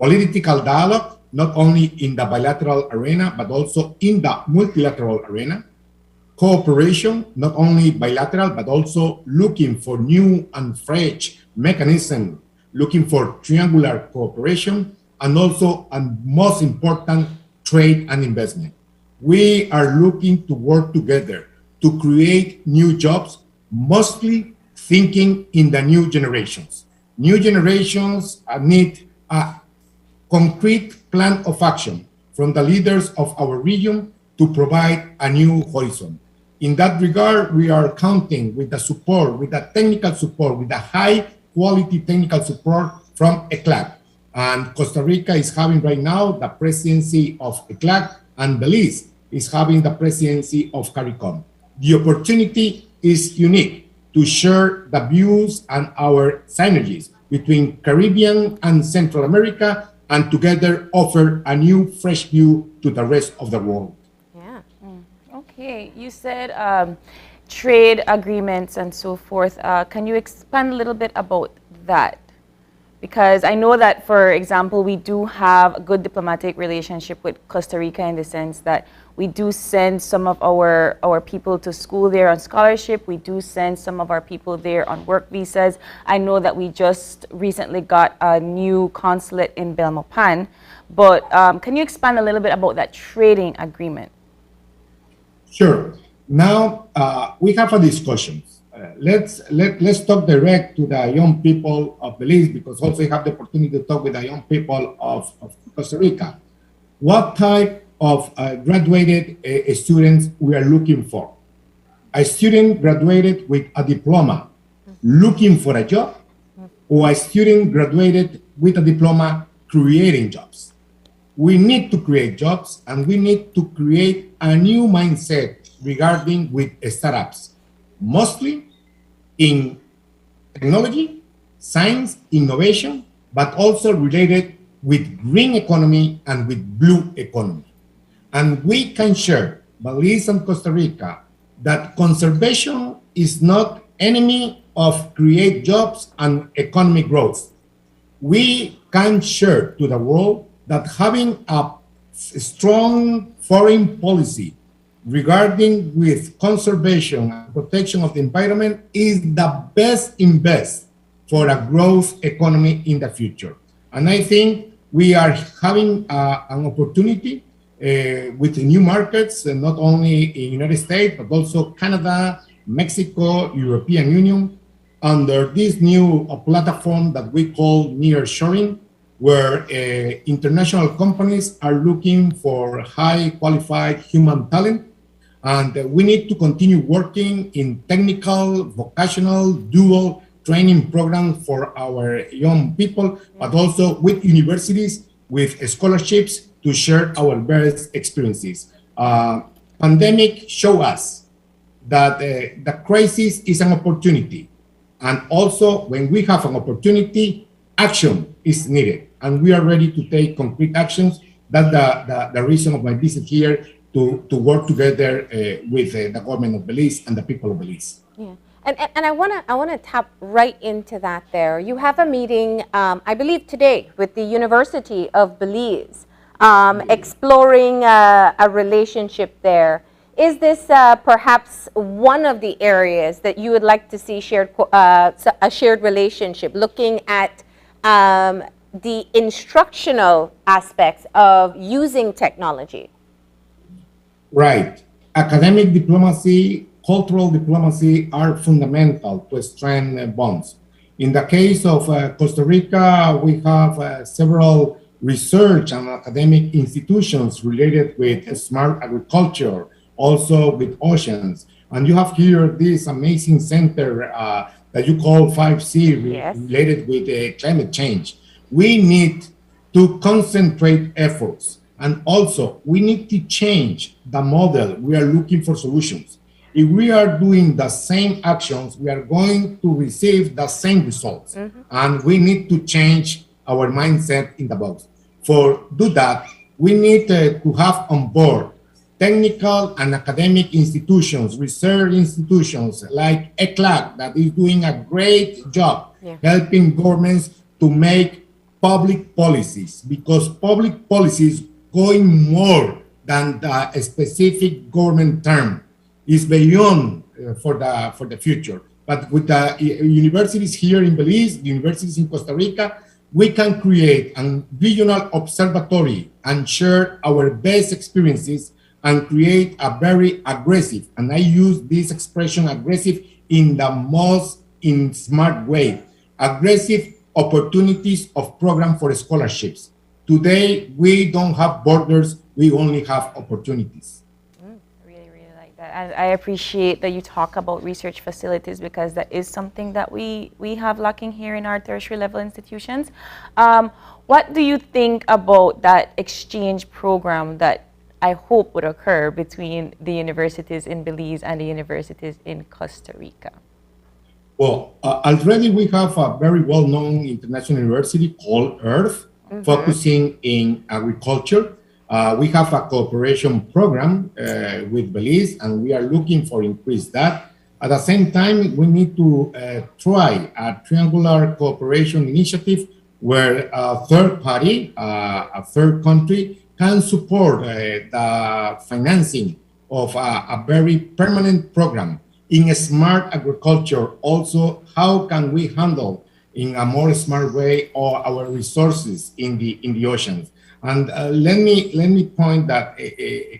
Political dialogue, not only in the bilateral arena, but also in the multilateral arena. Cooperation, not only bilateral, but also looking for new and fresh mechanisms, looking for triangular cooperation, and also, and most important, trade and investment. We are looking to work together to create new jobs, mostly thinking in the new generations. New generations need a concrete plan of action from the leaders of our region to provide a new horizon. In that regard, we are counting with the support, with the technical support, with the high quality technical support from ECLAC. And Costa Rica is having right now the presidency of ECLAC, and Belize is having the presidency of CARICOM. The opportunity is unique to share the views and our synergies between Caribbean and Central America, and together offer a new, fresh view to the rest of the world. Yeah. Okay, you said trade agreements and so forth. Can you expand a little bit about that? Because I know that, for example, we do have a good diplomatic relationship with Costa Rica in the sense that we do send some of our people to school there on scholarship. We do send some of our people there on work visas. I know that we just recently got a new consulate in Belmopan. But can you expand a little bit about that trading agreement? Sure. Now we have a discussion. Let's talk direct to the young people of Belize, because also we have the opportunity to talk with the young people of Costa Rica. What type of graduated students we are looking for? A student graduated with a diploma looking for a job, or a student graduated with a diploma creating jobs? We need to create jobs, and we need to create a new mindset regarding with startups, mostly in technology, science, innovation, but also related with green economy and with blue economy. And we can share, Belize and Costa Rica, that conservation is not enemy of create jobs and economic growth. We can share to the world that having a strong foreign policy regarding with conservation and protection of the environment is the best invest for a growth economy in the future. And I think we are having an opportunity with new markets, not only in United States, but also Canada, Mexico, European Union, under this new platform that we call nearshoring, where international companies are looking for high qualified human talent. And we need to continue working in technical, vocational, dual training programs for our young people, but also with universities, with scholarships to share our best experiences. Pandemic show us that the crisis is an opportunity. And also when we have an opportunity, action is needed. And we are ready to take concrete actions. That's the reason of my visit here, to work together with the government of Belize and the people of Belize. Yeah. And I wanna tap right into that there. You have a meeting, I believe today, with the University of Belize, exploring a relationship there. Is this perhaps one of the areas that you would like to see a shared relationship, looking at the instructional aspects of using technology? Right. Academic diplomacy, cultural diplomacy are fundamental to strengthen bonds. In the case of Costa Rica, we have several research and academic institutions related with smart agriculture, also with oceans. And you have here this amazing center that you call 5C, related with climate change. We need to concentrate efforts. And also, we need to change the model. We are looking for solutions. If we are doing the same actions, we are going to receive the same results. And we need to change our mindset in the box. For do that, we need to have on board technical and academic institutions, research institutions like ECLAC, that is doing a great job helping governments to make public policies, because public policies going more than the specific government term is beyond for the future. But with the universities here in Belize, the universities in Costa Rica, we can create a regional observatory and share our best experiences and create a very aggressive, and I use this expression aggressive in the most smart way, aggressive opportunities of program for scholarships. Today, we don't have borders, we only have opportunities. Really like that. And I appreciate that you talk about research facilities, because that is something that we have lacking here in our tertiary level institutions. What do you think about that exchange program that I hope would occur between the universities in Belize and the universities in Costa Rica? Well, already we have a very well-known international university called EARTH, focusing in agriculture. We have a cooperation program with Belize, and we are looking for increase that. At the same time, we need to try a triangular cooperation initiative where a third party, a third country, can support the financing of a very permanent program in smart agriculture. Also, how can we handle in a more smart way all our resources in the oceans? And let me point that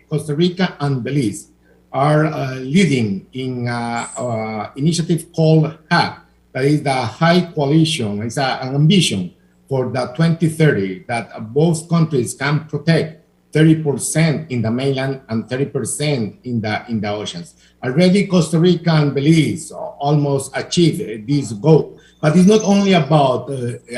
Costa Rica and Belize are leading in an initiative called HAC, that is the High Coalition. It's an ambition for the 2030 that both countries can protect 30% in the mainland and 30% in the oceans. Already Costa Rica and Belize almost achieved this goal, but it's not only about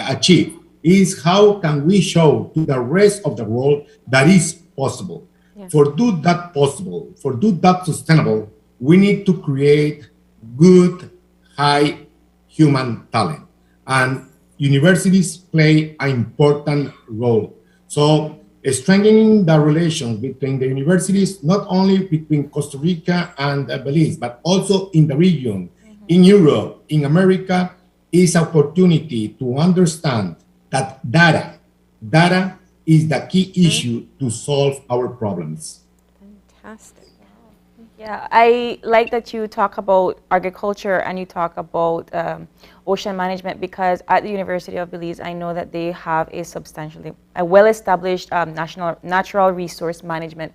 achieve, it's how can we show to the rest of the world that is possible. For do that possible, for do that sustainable, we need to create good, high human talent. And universities play an important role. So strengthening the relations between the universities, not only between Costa Rica and Belize, but also in the region, in Europe, in America, is opportunity to understand that data is the key issue to solve our problems. Fantastic. Yeah, I like that you talk about agriculture and you talk about ocean management, because at the University of Belize, I know that they have a well-established natural resource management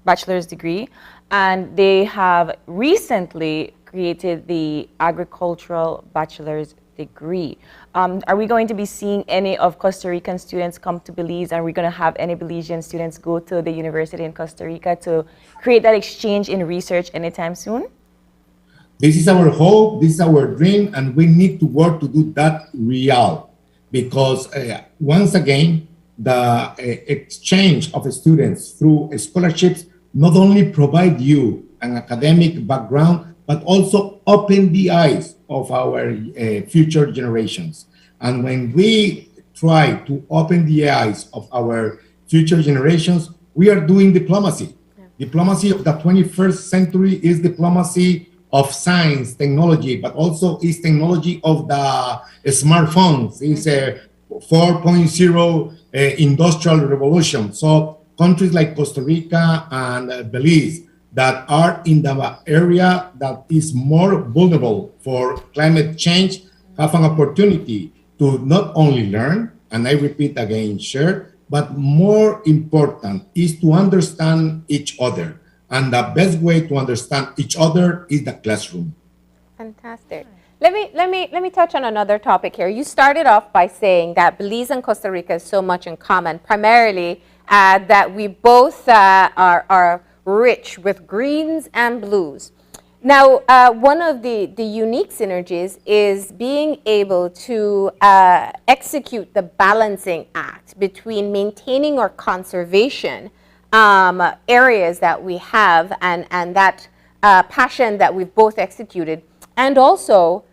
bachelor's degree, and they have recently created the agricultural bachelor's degree. Are we going to be seeing any of Costa Rican students come to Belize? Are we going to have any Belizean students go to the university in Costa Rica to create that exchange in research anytime soon? This is our hope, this is our dream, and we need to work to do that real. Because once again, the exchange of students through scholarships not only provide you an academic background, but also open the eyes of our future generations. And when we try to open the eyes of our future generations, we are doing diplomacy. Yeah. Diplomacy of the 21st century is diplomacy of science, technology, but also is technology of the smartphones. It's a 4.0 industrial revolution. So countries like Costa Rica and Belize that are in the area that is more vulnerable for climate change have an opportunity to not only learn, and I repeat again, share, but more important is to understand each other. And the best way to understand each other is the classroom. Fantastic. Let me touch on another topic here. You started off by saying that Belize and Costa Rica is so much in common, primarily that we both are rich with greens and blues. Now, one of the unique synergies is being able to execute the balancing act between maintaining our conservation areas that we have and that passion that we've both executed, and also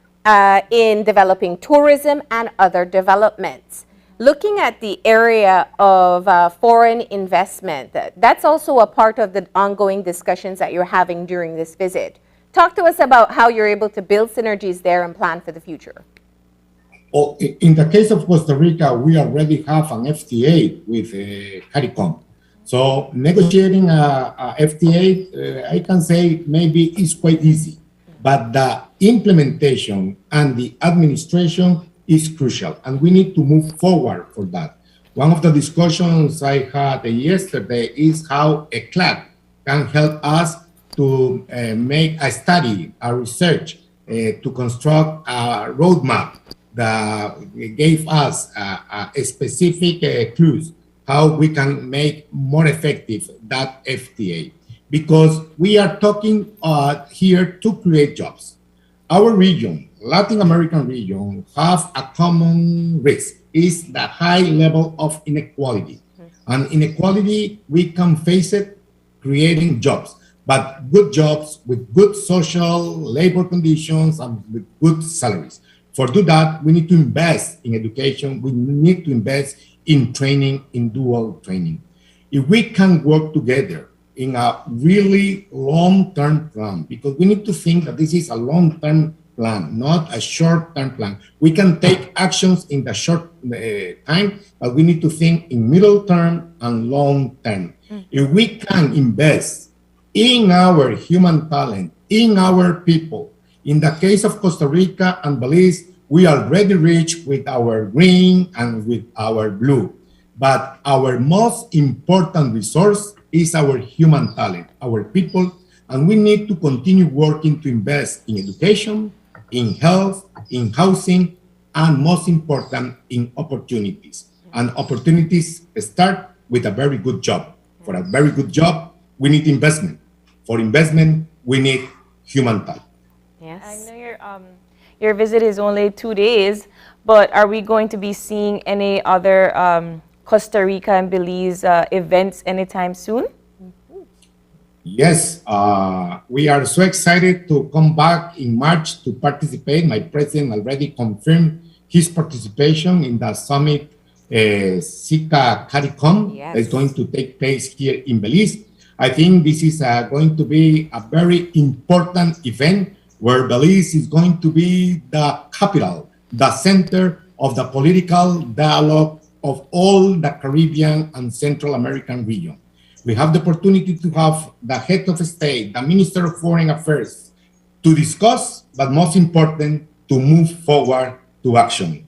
in developing tourism and other developments. Looking at the area of foreign investment, that's also a part of the ongoing discussions that you're having during this visit. Talk to us about how you're able to build synergies there and plan for the future. Well, in the case of Costa Rica, we already have an FTA with CARICOM. So negotiating a FTA, I can say maybe is quite easy, but the implementation and the administration is crucial, and we need to move forward for that. One of the discussions I had yesterday is how ECLAC can help us to make a study, a research, to construct a roadmap that gave us a specific clues how we can make more effective that FTA. Because we are talking here to create jobs. Our region, Latin American region, have a common risk, is the high level of inequality. And inequality, we can face it creating jobs, but good jobs with good social labor conditions and with good salaries. For do that, we need to invest in education, we need to invest in training, in dual training. If we can work together in a really long-term plan, because we need to think that this is a long-term plan, not a short-term plan. We can take actions in the short time, but we need to think in middle term and long term. If we can invest in our human talent, in our people, in the case of Costa Rica and Belize, we already reached with our green and with our blue. But our most important resource is our human talent, our people, and we need to continue working to invest in education, in health, in housing, and most important, in opportunities. And opportunities start with a very good job. For a very good job, we need investment. For investment, we need human talent. Yes. I know your visit is only 2 days, but are we going to be seeing any other Costa Rica and Belize events anytime soon? Yes, we are so excited to come back in March to participate. My president already confirmed his participation in the summit SICA CARICOM that is going to take place here in Belize. I think this is going to be a very important event where Belize is going to be the capital, the center of the political dialogue of all the Caribbean and Central American region. We have the opportunity to have the head of state, the Minister of Foreign Affairs, to discuss, but most important, to move forward to action.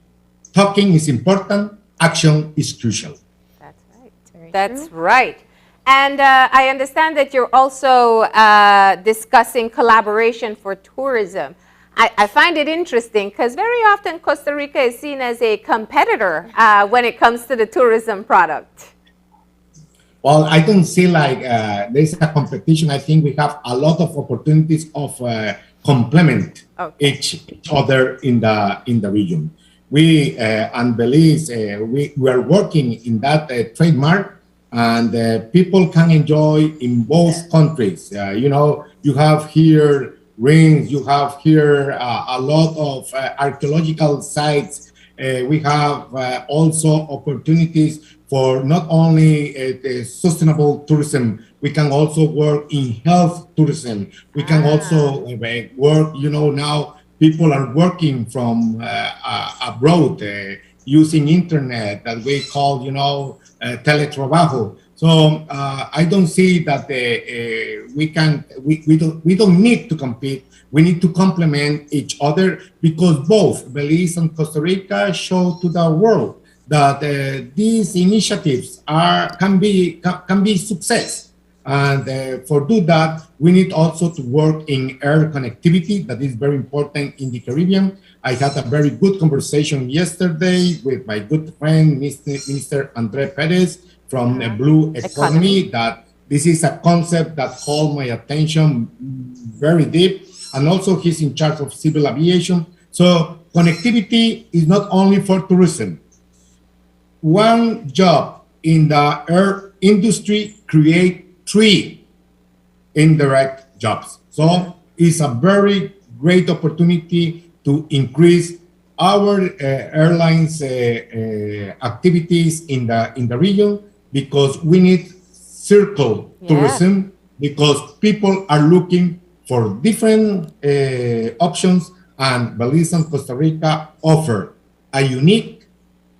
Talking is important, action is crucial. That's right. That's right. And I understand that you're also discussing collaboration for tourism. I find it interesting because very often Costa Rica is seen as a competitor when it comes to the tourism product. Well, I don't see like there's a competition. I think we have a lot of opportunities of complement each other in the region. We and Belize, we are working in that trademark, and people can enjoy in both countries. You know, you have here rings, you have here a lot of archaeological sites. We have also opportunities for not only the sustainable tourism, we can also work in health tourism. We can also work, you know, now people are working from abroad using internet that we call, you know, teletrabajo. So I don't see that we don't need to compete. We need to complement each other because both Belize and Costa Rica show to the world that these initiatives can be success, and for do that we need also to work in air connectivity. That is very important in the Caribbean. I had a very good conversation yesterday with my good friend Minister Andre Perez from Blue Economy. That this is a concept that called my attention very deep, and also he's in charge of civil aviation. So connectivity is not only for tourism. One job in the air industry create 3 indirect jobs. So it's a very great opportunity to increase our airlines activities in the region, because we need circle tourism, because people are looking for different options, and Belize and Costa Rica offer a unique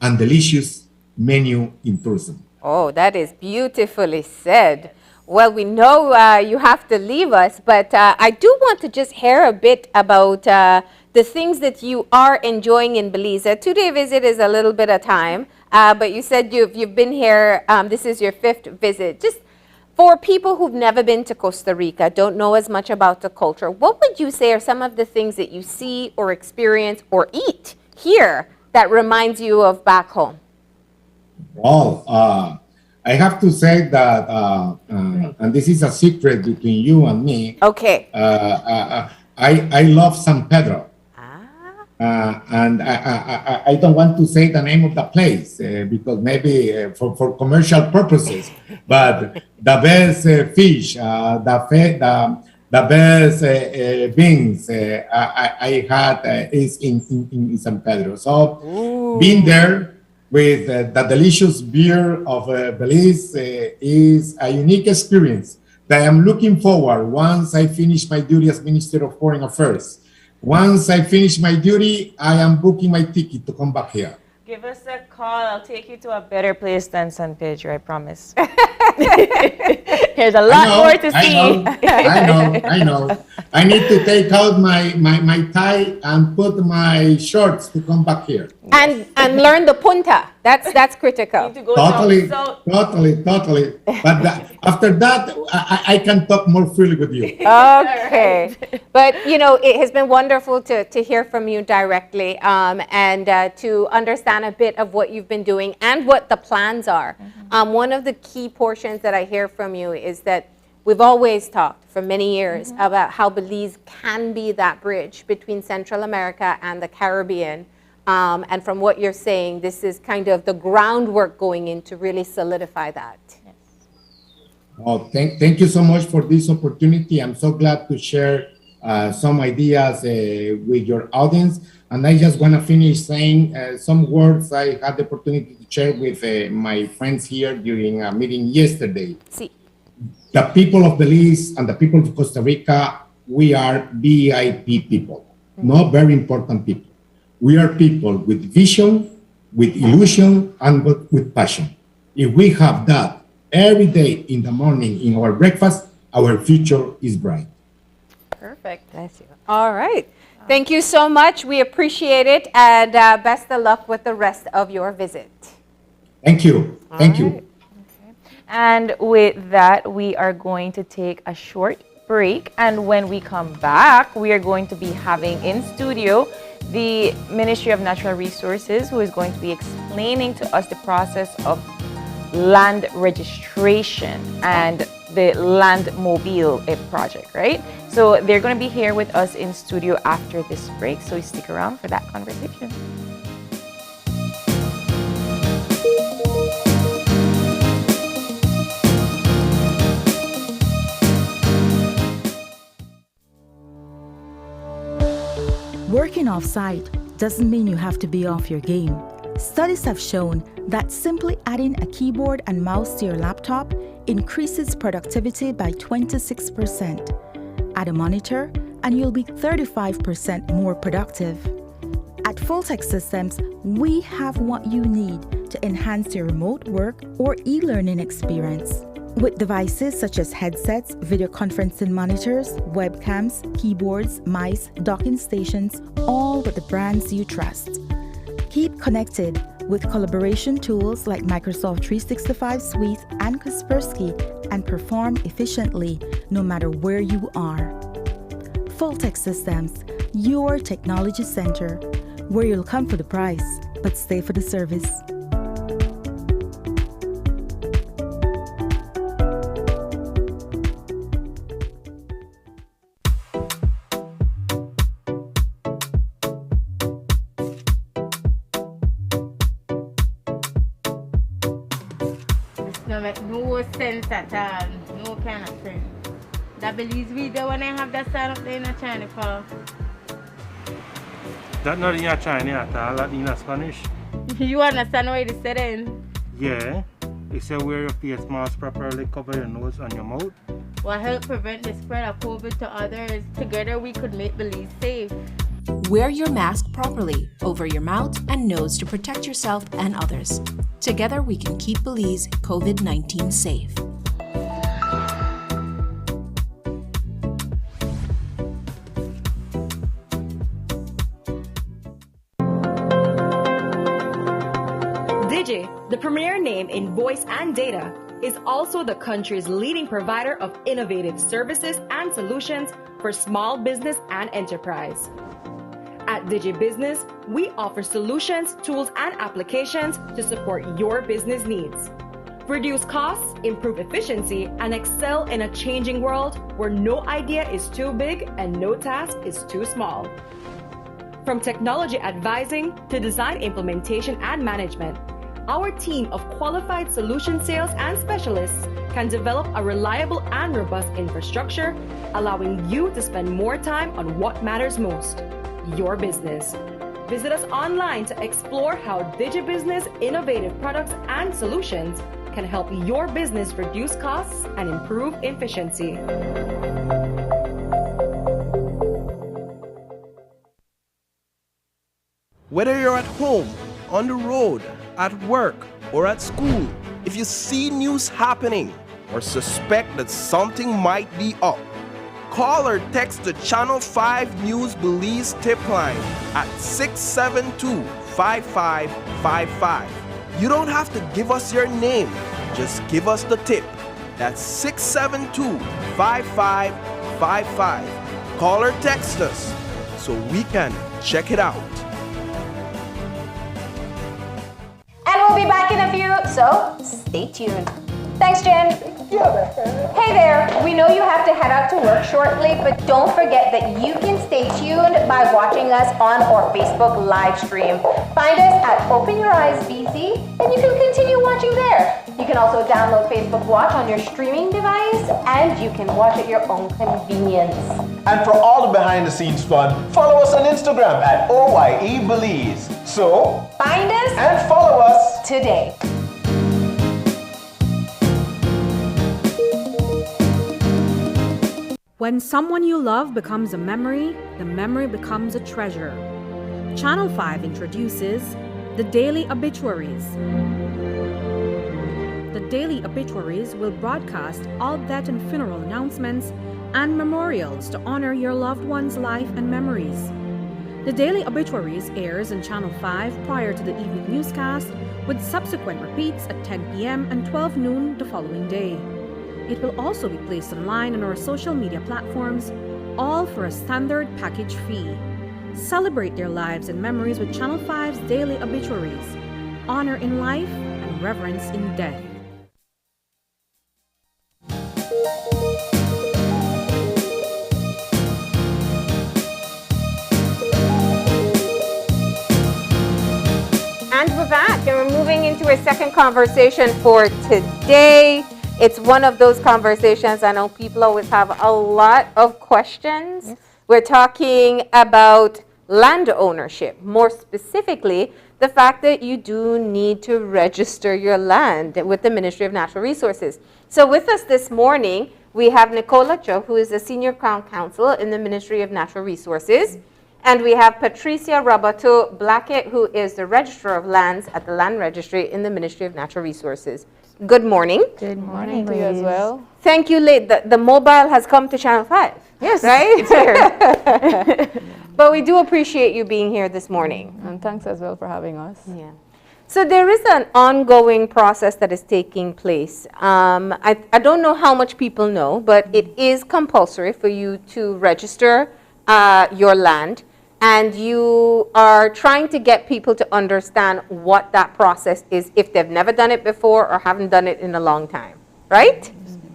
and delicious menu in tourism. Oh, that is beautifully said. Well, we know you have to leave us, but I do want to just hear a bit about the things that you are enjoying in Belize. A 2-day visit is a little bit of time, but you said you've been here, this is your 5th visit. Just for people who've never been to Costa Rica, don't know as much about the culture, what would you say are some of the things that you see or experience or eat here that reminds you of back home? Well, I have to say that, and this is a secret between you and me. Okay. I love San Pedro. And I don't want to say the name of the place because maybe for commercial purposes, but the best fish, the best beans I had is in San Pedro. So being there with the delicious beer of Belize is a unique experience that I'm looking forward once I finish my duty as Minister of Foreign Affairs. Once I finish my duty, I am booking my ticket to come back here. Give us a call. I'll take you to a better place than San Pedro, I promise. There's a lot more to see. I know. I need to take out my tie and put my shorts to come back here. And learn the punta. That's critical. Totally. But after that, I can talk more freely with you. Okay. But, you know, it has been wonderful to hear from you directly and to understand a bit of what you've been doing and what the plans are. One of the key portions that I hear from you is that we've always talked for many years about how Belize can be that bridge between Central America and the Caribbean. And from what you're saying, this is kind of the groundwork going in to really solidify that. Yes. Well, thank you so much for this opportunity. I'm so glad to share some ideas with your audience. And I just want to finish saying some words I had the opportunity to share with my friends here during a meeting yesterday. Sí. The people of Belize and the people of Costa Rica we are VIP people, not very important people. We are people with vision, with illusion, and with passion. If we have that every day in the morning in our breakfast, our future is bright. Perfect. Bless you. All right. Thank you so much. We appreciate it, and best of luck with the rest of your visit. Thank you. Thank you. And with that, we are going to take a short break. And when we come back, we are going to be having in studio the Ministry of Natural Resources, who is going to be explaining to us the process of land registration and the Land Mobile project, right? So they're going to be here with us in studio after this break. So stick around for that conversation. Working off-site doesn't mean you have to be off your game. Studies have shown that simply adding a keyboard and mouse to your laptop increases productivity by 26%. Add a monitor and you'll be 35% more productive. At Fulltech Systems, we have what you need to enhance your remote work or e-learning experience. With devices such as headsets, video conferencing monitors, webcams, keyboards, mice, docking stations, all with the brands you trust. Keep connected with collaboration tools like Microsoft 365 Suite and Kaspersky and perform efficiently no matter where you are. Fulltech Systems, your technology center, where you'll come for the price, but stay for the service. No make no sense at all. No kind of sense. That Belize video when I have that sign up there in China for. That not in your Chinese at all, that in Spanish. You understand what it said then? Yeah. It said wear your face mask properly, cover your nose and your mouth. Will help prevent the spread of COVID to others. Together we could make Belize safe. Wear your mask properly over your mouth and nose to protect yourself and others. Together we can keep Belize COVID-19 safe. Digi, the premier name in voice and data, is also the country's leading provider of innovative services and solutions for small business and enterprise. At DigiBusiness, we offer solutions, tools, and applications to support your business needs. Reduce costs, improve efficiency, and excel in a changing world where no idea is too big and no task is too small. From technology advising to design implementation and management, our team of qualified solution sales and specialists can develop a reliable and robust infrastructure, allowing you to spend more time on what matters most, your business. Visit us online to explore how DigiBusiness innovative products and solutions can help your business reduce costs and improve efficiency. Whether you're at home, on the road, at work, or at school, if you see news happening or suspect that something might be up, call or text the Channel 5 News Belize tip line at 672-5555. You don't have to give us your name, just give us the tip. That's 672-5555. Call or text us so we can check it out. And we'll be back in a few, so stay tuned. Thanks, Jen. Hey there, we know you have to head out to work shortly, but don't forget that you can stay tuned by watching us on our Facebook live stream. Find us at Open Your Eyes BC, and you can continue watching there. You can also download Facebook Watch on your streaming device, and you can watch at your own convenience. And for all the behind-the-scenes fun, follow us on Instagram at OYE Belize. So, find us and follow us today. When someone you love becomes a memory, the memory becomes a treasure. Channel 5 introduces the Daily Obituaries. The Daily Obituaries will broadcast all death and funeral announcements and memorials to honor your loved one's life and memories. The Daily Obituaries airs on Channel 5 prior to the evening newscast, with subsequent repeats at 10 p.m. and 12 noon the following day. It will also be placed online on our social media platforms, all for a standard package fee. Celebrate their lives and memories with Channel 5's Daily Obituaries. Honor in life and reverence in death. And we're back, and we're moving into a second conversation for today. It's one of those conversations I know people always have a lot of questions. Yes. We're talking about land ownership, more specifically, the fact that you do need to register your land with the Ministry of Natural Resources. So with us this morning, we have Nicola Cho, who is a Senior Crown Counsel in the Ministry of Natural Resources. And we have Patricia Roberto Blackett, who is the Registrar of Lands at the Land Registry in the Ministry of Natural Resources. Good morning. Good morning to you as well. Thank you, the mobile has come to Channel 5. Yes, right? it's here. But we do appreciate you being here this morning. And thanks as well for having us. Yeah. So there is an ongoing process that is taking place. I don't know how much people know, but it is compulsory for you to register your land. And you are trying to get people to understand what that process is if they've never done it before or haven't done it in a long time, right? Mm-hmm.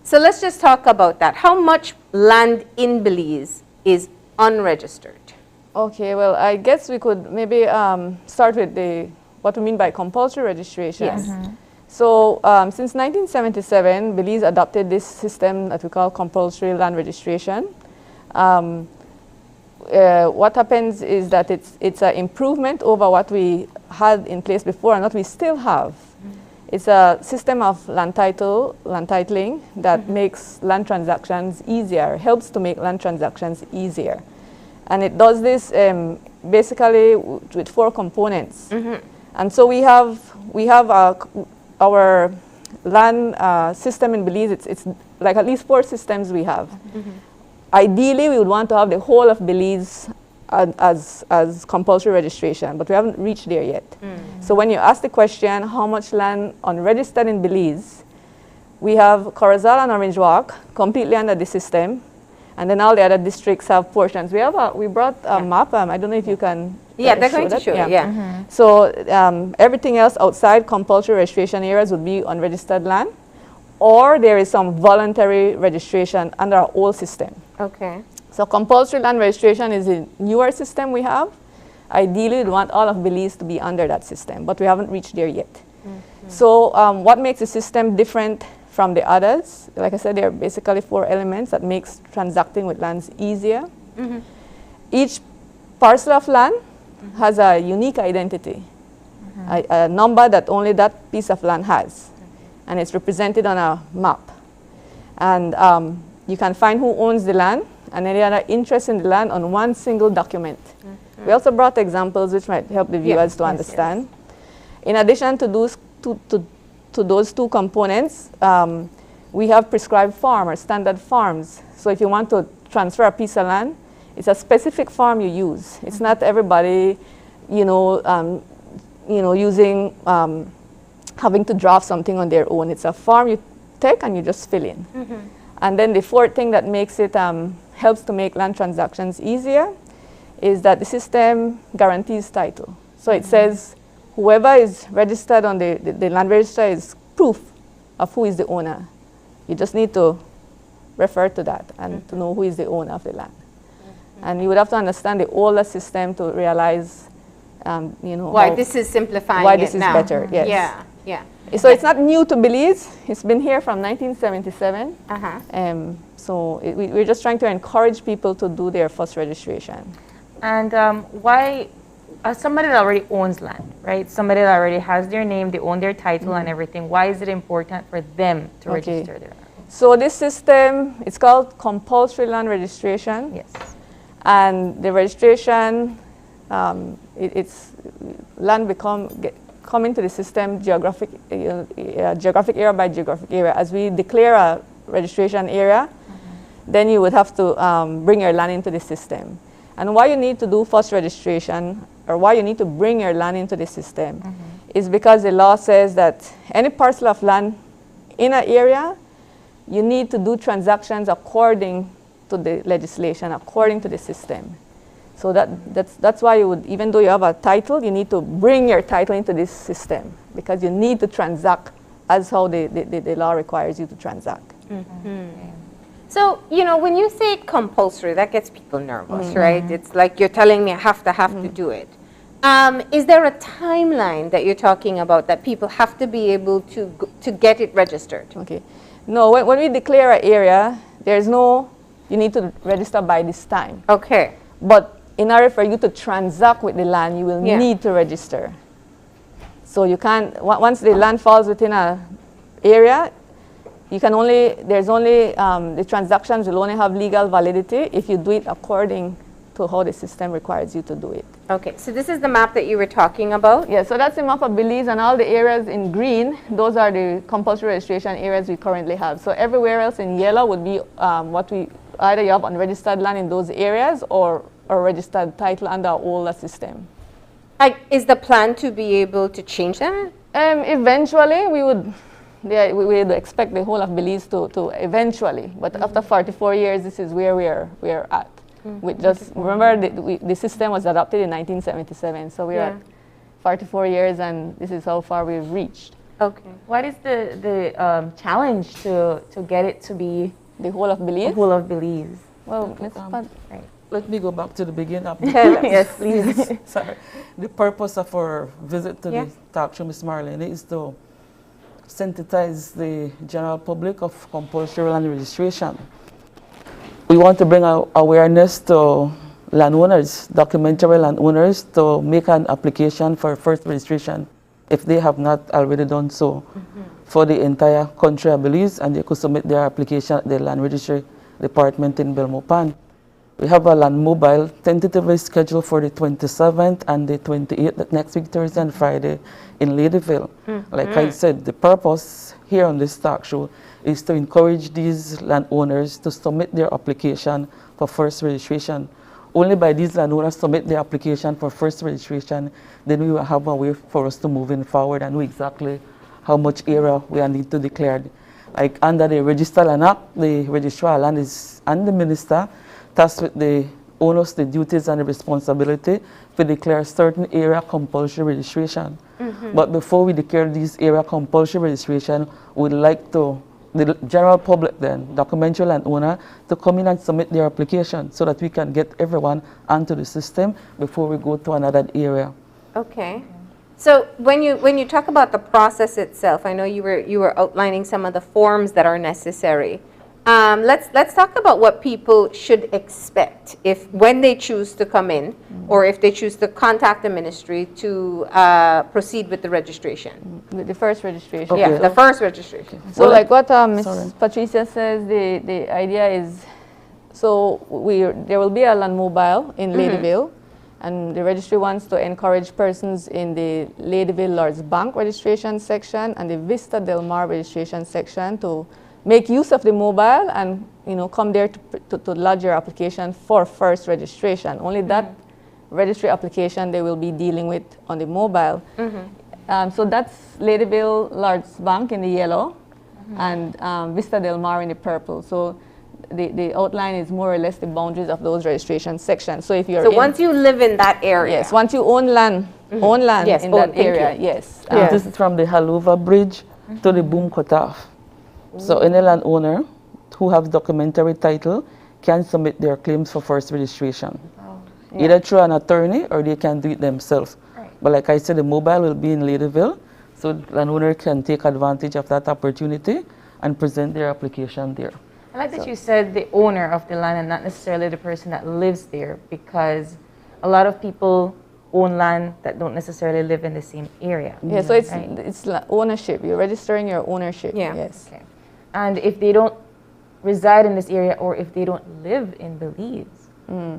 So let's just talk about that. How much land in Belize is unregistered? Okay, well, I guess we could maybe start with what we mean by compulsory registration. Yes. Mm-hmm. So since 1977, Belize adopted this system that we call compulsory land registration. What happens is that it's an improvement over what we had in place before and what we still have. It's a system of land titling that makes land transactions easier, helps to make land transactions easier. And it does this basically with 4 components. And so we have our land system in Belize, it's like at least 4 systems we have. Ideally, we would want to have the whole of Belize as compulsory registration, but we haven't reached there yet. So when you ask the question, how much land unregistered in Belize, we have Corozal and Orange Walk completely under the system, and then all the other districts have portions. We brought a map. I don't know if you can. Yeah, they're going to show it. Yeah. So everything else outside compulsory registration areas would be unregistered land, or there is some voluntary registration under our old system. Okay. So compulsory land registration is a newer system we have. Ideally, we want all of Belize to be under that system, but we haven't reached there yet. So what makes the system different from the others? Like I said, there are basically 4 elements that makes transacting with lands easier. Each parcel of land has a unique identity, a number that only that piece of land has, and it's represented on a map. And you can find who owns the land and any other interest in the land on one single document. We also brought examples which might help the viewers to understand. In addition to those 2 components, we have prescribed form or standard forms. So if you want to transfer a piece of land, it's a specific form you use. It's not everybody, using having to draft something on their own. It's a form you take and you just fill in. And then the 4th thing that makes it helps to make land transactions easier is that the system guarantees title. So it says whoever is registered on the land register is proof of who is the owner. You just need to refer to that and to know who is the owner of the land. And you would have to understand the older system to realize, why this is simplifying why this is now. better. Yes. Yeah. Yeah. So it's not new to Belize. It's been here from 1977. So we're just trying to encourage people to do their first registration. And why, somebody that already owns land, right? Somebody that already has their name, they own their title and everything. Why is it important for them to register their land? So this system, it's called compulsory land registration. Yes. And the registration, it's land come into the system geographic area by geographic area. As we declare a registration area, then you would have to bring your land into the system. And why you need to do first registration, or why you need to bring your land into the system, is because the law says that any parcel of land in an area, you need to do transactions according to the legislation, according to the system. So that's why you would, even though you have a title, you need to bring your title into this system, because you need to transact as how the law requires you to transact. So, you know, when you say compulsory, that gets people nervous, right? It's like you're telling me I have to do it. Is there a timeline that you're talking about that people have to be able to get it registered? Okay. No, when we declare an area, there's no, you need to register by this time. Okay. But in order for you to transact with the land, you will need to register. So you can't, once the land falls within an area, you can only, the transactions will only have legal validity if you do it according to how the system requires you to do it. Okay, so this is the map that you were talking about? Yeah, so that's the map of Belize, and all the areas in green, those are the compulsory registration areas we currently have. So everywhere else in yellow would be what we, either you have unregistered land in those areas or a registered title under our older system. Is the plan to be able to change that? Eventually, we would expect the whole of Belize to eventually, but after 44 years, this is where we're at. We just remember the system was adopted in 1977, so we're at 44 years, and this is how far we've reached. Okay. What is the challenge to get it to be the whole of Belize? The whole of Belize. Well, let me go back to the beginning of the Yes, please. Sorry. The purpose of our visit to the talk show, Ms. Marlene, is to sensitize the general public of compulsory land registration. We want to bring awareness to landowners, documentary landowners, to make an application for first registration if they have not already done so for the entire country of Belize, and they could submit their application at the Land Registry Department in Belmopan. We have a land mobile tentatively scheduled for the 27th and the 28th, next week, Thursday and Friday, in Ladyville. Like I said, the purpose here on this talk show is to encourage these landowners to submit their application for first registration. Only by these landowners submit their application for first registration, then we will have a way for us to move in forward and know exactly how much area we need to declare. Like under the Register Land Act, the Registrar of Land is, and the Minister, tasked with the onus, the duties, and the responsibility to declare certain area compulsory registration. But before we declare these area compulsory registration, we'd like to, the general public then, documentary landowner, to come in and submit their application so that we can get everyone onto the system before we go to another area. Okay. So when you talk about the process itself, I know you were outlining some of the forms that are necessary. Let's talk about what people should expect when they choose to come in, or if they choose to contact the ministry to proceed with the registration. The first registration. Okay. Yeah, the first registration. So like what Ms. Patricia says, the idea is, so there will be a land mobile in Ladyville, and the registry wants to encourage persons in the Ladyville Lords Bank registration section and the Vista Del Mar registration section to make use of the mobile and come there to lodge your application for first registration. Only that registry application they will be dealing with on the mobile. So that's Ladyville Lords Bank in the yellow and Vista Del Mar in the purple. So the outline is more or less the boundaries of those registration sections. So if you're once you live in that area. Yes, once you own land in that area, yes. This is from the Haluva Bridge to the Boom Cutoff. So any landowner who have documentary title can submit their claims for first registration. Either through an attorney or they can do it themselves. But like I said, the mobile will be in Ladyville, so the landowner can take advantage of that opportunity and present their application there. I like that you said the owner of the land and not necessarily the person that lives there, because a lot of people own land that don't necessarily live in the same area. Yeah, so it's ownership. You're registering your ownership. Yeah. Yes. Okay. And if they don't reside in this area, or if they don't live in Belize,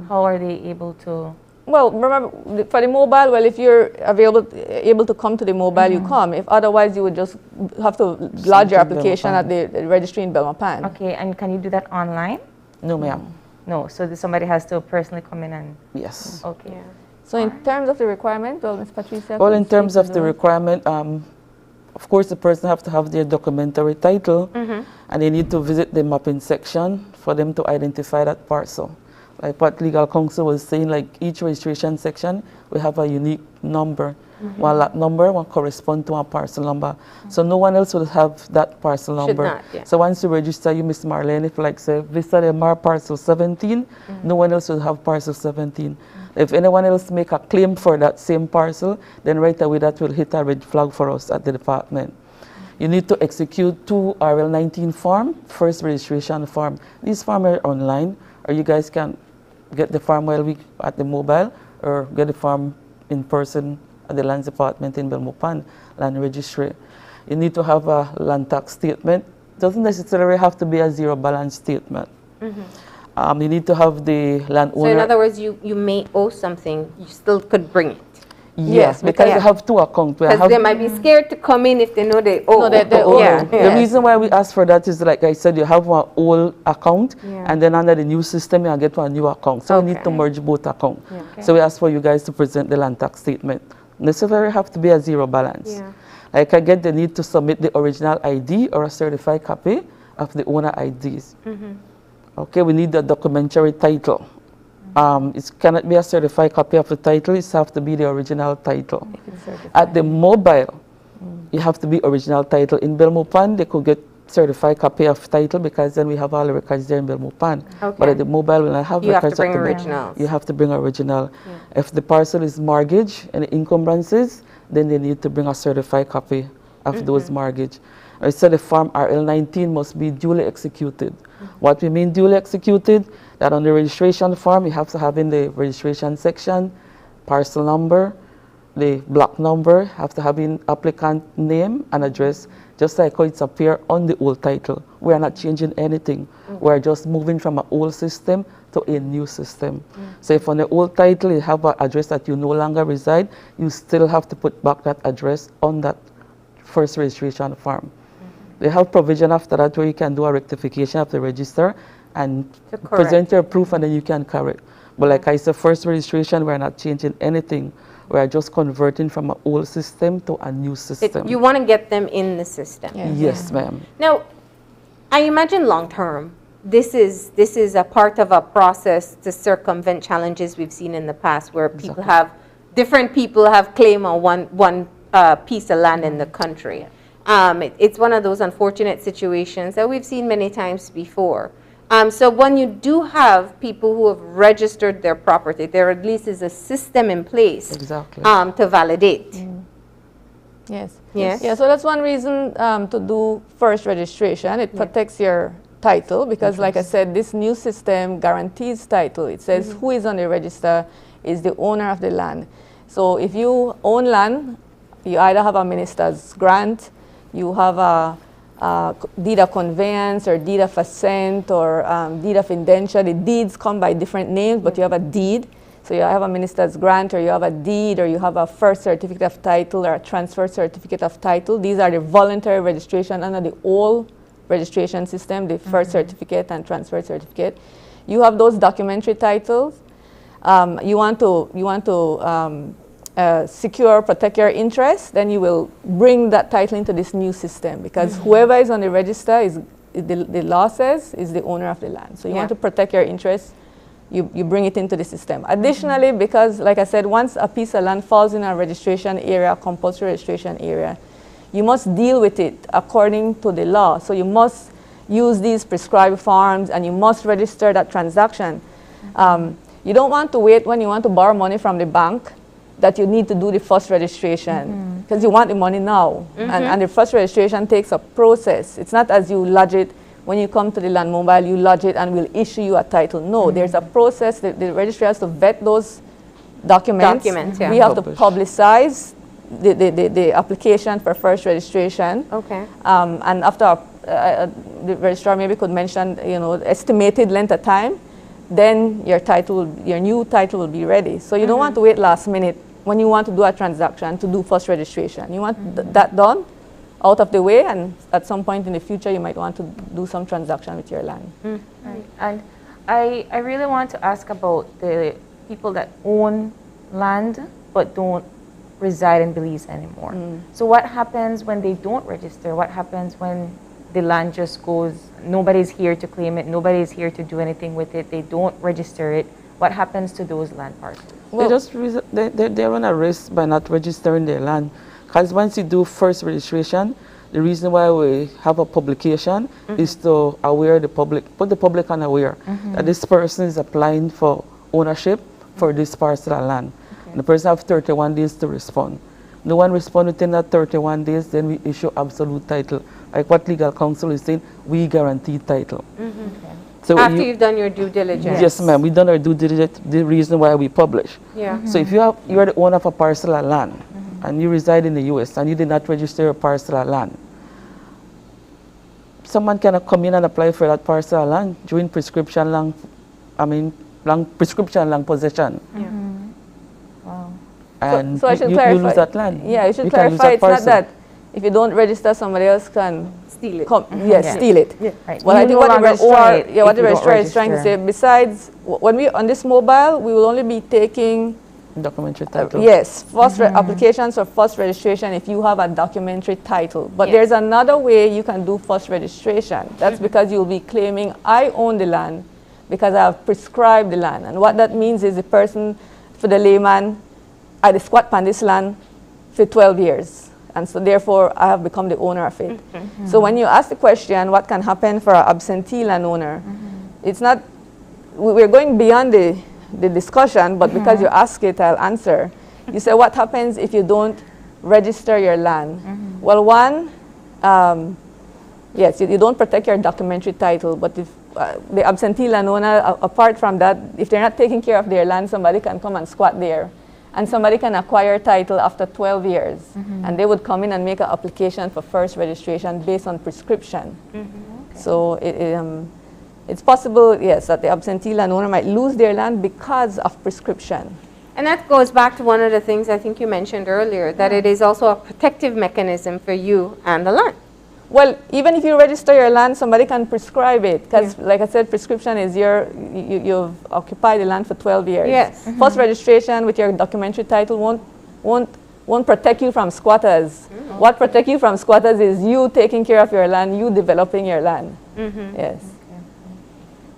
how are they able to? Well, remember, for the mobile, well, if you're able to come to the mobile, you come. If otherwise, you would just have to lodge your application at the registry in Belmopan. Okay, and can you do that online? No, ma'am. No, so somebody has to personally come in and... Yes. Okay. Yeah. So in terms of the requirement, well, Ms. Patricia? Well, in terms of the requirement, of course, the person have to have their documentary title, and they need to visit the mapping section for them to identify that parcel. Like what legal counsel was saying, like each registration section, we have a unique number. One lot number will correspond to a parcel number. So no one else will have that parcel number. Not, yeah. So once you register, you, Miss Marlene, if like say Vista de Mar parcel 17, no one else will have parcel 17. If anyone else make a claim for that same parcel, then right away that will hit a red flag for us at the department. You need to execute 2 RL19 form, first registration form. These forms are online, or you guys can get the form while we at the mobile, or get the form in person at the Lands Department in Belmopan, Land Registry. You need to have a land tax statement. Doesn't necessarily have to be a zero balance statement. You need to have the landowner. So in other words, you may owe something, you still could bring it. Yes, because they have 2 accounts. Because they might be scared to come in if they know they owe. No, they owe. The reason why we ask for that is, like I said, you have one old account, and then under the new system, you get one new account. So we need to merge both accounts. So we ask for you guys to present the land tax statement. Necessarily have to be a zero balance. Like I get the need to submit the original ID or a certified copy of the owner IDs. Okay, we need the documentary title. It cannot be a certified copy of the title, it has to be the original title. At the mobile, you have to be original title. In Belmopan, they could get certified copy of title because then we have all the records there in Belmopan. But at the mobile, when I have records, you have to bring original. If the parcel is mortgage and encumbrances, then they need to bring a certified copy of those mortgage. I said the form RL19 must be duly executed. What we mean duly executed, that on the registration form, you have to have in the registration section, parcel number, the block number, have to have in applicant name and address, just like how it's appear on the old title. We are not changing anything. We're just moving from an old system to a new system. So if on the old title you have an address that you no longer reside, you still have to put back that address on that first registration form. They have provision after that where you can do a rectification of the register and present your proof, and then you can correct. But like I said, first registration, we're not changing anything. We're just converting from an old system to a new system. You want to get them in the system. Yes, ma'am. Now, I imagine long term, this is a part of a process to circumvent challenges we've seen in the past where different people have claim on one piece of land in the country. It's one of those unfortunate situations that we've seen many times before. So when you do have people who have registered their property, there at least is a system in place to validate. Yes. Yes. Yeah, so that's one reason to do first registration. It protects your title because, like I said, this new system guarantees title. It says who is on the register is the owner of the land. So if you own land, you either have a minister's grant, you have a deed of conveyance or deed of assent or deed of indenture. The deeds come by different names, but you have a deed. So you have a minister's grant, or you have a deed, or you have a first certificate of title or a transfer certificate of title. These are the voluntary registration under the old registration system, the first certificate and transfer certificate. You have those documentary titles. You want to secure, protect your interests, then you will bring that title into this new system because whoever is on the register is, the law says, is the owner of the land. So you want to protect your interests, you bring it into the system. Additionally, because like I said, once a piece of land falls in a registration area, compulsory registration area, you must deal with it according to the law. So you must use these prescribed forms and you must register that transaction. You don't want to wait when you want to borrow money from the bank that you need to do the first registration because you want the money now. And the first registration takes a process. It's not as you lodge it when you come to the land mobile, you lodge it and we'll issue you a title. No, there's a process. The registry has to vet those documents. We have to publicize the application for first registration. And after the registrar maybe could mention, you know, estimated length of time, then your new title will be ready. So you don't want to wait last minute when you want to do a transaction to do first registration. You want that done, out of the way, and at some point in the future you might want to do some transaction with your land. Right. And I really want to ask about the people that own land but don't reside in Belize anymore. So what happens when they don't register? What happens when the land just goes, nobody's here to claim it, nobody's here to do anything with it, they don't register it? What happens to those land parcels? Well, they run a risk by not registering their land. Because once you do first registration, the reason why we have a publication is to aware the public, put the public unaware that this person is applying for ownership for this parcel of land. And the person has 31 days to respond. No one responds within that 31 days, then we issue absolute title. Like what legal counsel is saying, we guarantee title. So after you've done your due diligence. Yes, ma'am. We've done our due diligence, the reason why we publish. Yeah. So if you are the owner of a parcel of land and you reside in the US and you did not register a parcel of land, someone cannot come in and apply for that parcel of land during prescription land, prescription land possession. Wow. And so I should you clarify. lose that land. Yeah, you should clarify. It's not that if you don't register, somebody else can steal it. Steal it. Yeah. Right. Well, I think what the registrar, what the registrar is register. trying to say, besides, when we on this mobile, we will only be taking documentary title. Yes, first applications for first registration if you have a documentary title. But there's another way you can do first registration. That's because you'll be claiming, I own the land because I have prescribed the land. And what that means is the person, for the layman, I squat on this land for 12 years. And so therefore, I have become the owner of it. So when you ask the question, what can happen for an absentee landowner, it's not, we're going beyond the discussion, but because you ask it, I'll answer. You say, what happens if you don't register your land? Well, one, yes, you don't protect your documentary title, but if the absentee landowner, apart from that, if they're not taking care of their land, somebody can come and squat there. And somebody can acquire title after 12 years. And they would come in and make an application for first registration based on prescription. So it's possible, yes, that the absentee landowner might lose their land because of prescription. And that goes back to one of the things I think you mentioned earlier, that it is also a protective mechanism for you and the land. Well, even if you register your land, somebody can prescribe it. Because, like I said, prescription is you've occupied the land for 12 years. Yes. First registration with your documentary title won't protect you from squatters. What protects you from squatters is you taking care of your land, you developing your land. Yes.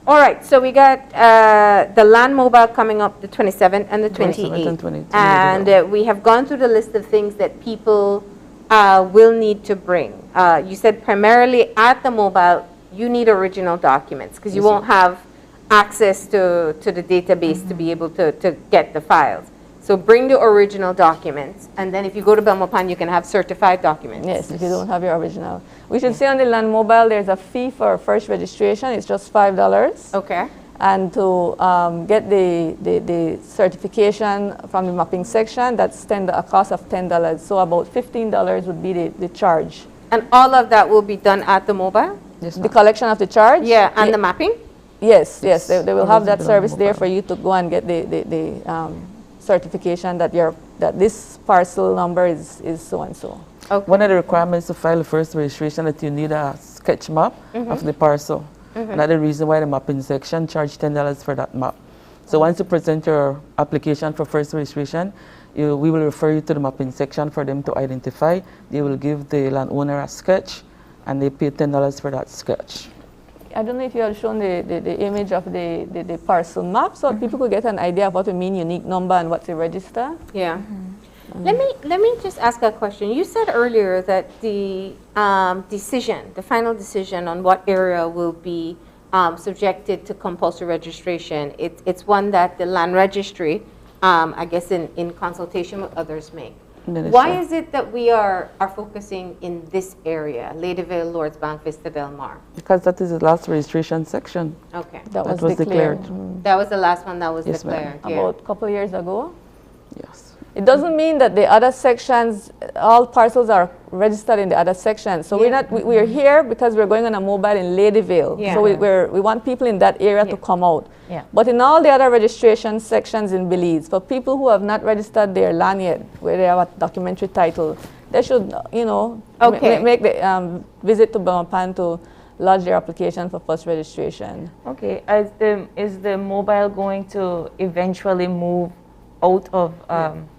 All right, so we got the land mobile coming up the 27th and the 28th. And we have gone through the list of things that people will need to bring. You said primarily at the mobile, you need original documents because you won't have access to the database to be able to get the files. So bring the original documents, and then if you go to Belmopan, you can have certified documents. Yes, if you don't have your original. We should say on the land mobile, there's a fee for first registration. It's just $5. Okay. And to get the certification from the mapping section, that's a cost of $10. So about $15 would be the charge. And all of that will be done at the mobile? Yes, the collection of the charge? Yeah, and the mapping? Yes, yes. They will have that service there for you to go and get the certification that this parcel number is so and so. Okay. One of the requirements to file the first registration that you need a sketch map of the parcel. Another reason why the mapping section charge $10 for that map. So once you present your application for first registration, we will refer you to the mapping section for them to identify. They will give the landowner a sketch, and they pay $10 for that sketch. I don't know if you have shown the image of the parcel map, so people could get an idea of what we mean unique number and what to register. Yeah. Let me just ask a question. You said earlier that the the final decision on what area will be subjected to compulsory registration, it's one that the land registry, I guess in consultation with others, make. Why is it that we are focusing in this area, Ladyville, Lords Bank, Vista Del Mar? Because that is the last registration section. Okay. That was declared. That was the last one that was Yes, declared. About a couple of years ago? Yes. It doesn't mean that the other sections, all parcels are registered in the other sections. So we're here because we're going on a mobile in Ladyville. Yeah. So we want people in that area to come out. Yeah. But in all the other registration sections in Belize, for people who have not registered their land yet, where they have a documentary title, they should, you know, make the visit to Belmopan to lodge their application for first registration. Okay, is the mobile going to eventually move out of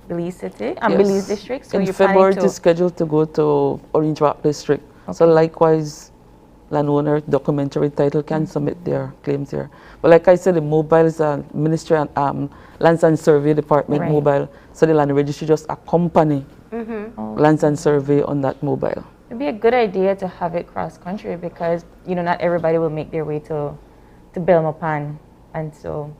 Belize City and Belize District? So in you're February, planning it is scheduled to go to Orange Rock District. So likewise, landowner documentary title can submit their claims here. But like I said, the mobile is a Ministry and Lands and Survey Department mobile. So the land registry just accompany Lands and Survey on that mobile. It'd be a good idea to have it cross country because not everybody will make their way to Belmopan, and so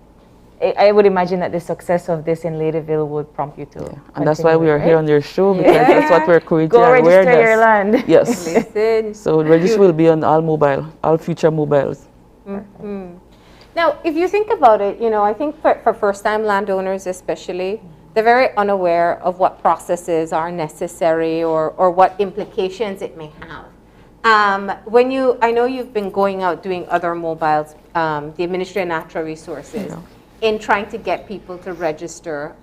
I would imagine that the success of this in Ladyville would prompt you to. And that's why we are here on your show, because that's what we're creating. Go register awareness. your land. Yes. Listen. So the registry will be on all future mobiles. Now, if you think about it, I think for first-time landowners especially, they're very unaware of what processes are necessary or what implications it may have. I know you've been going out doing other mobiles, the Ministry of Natural Resources, in trying to get people to register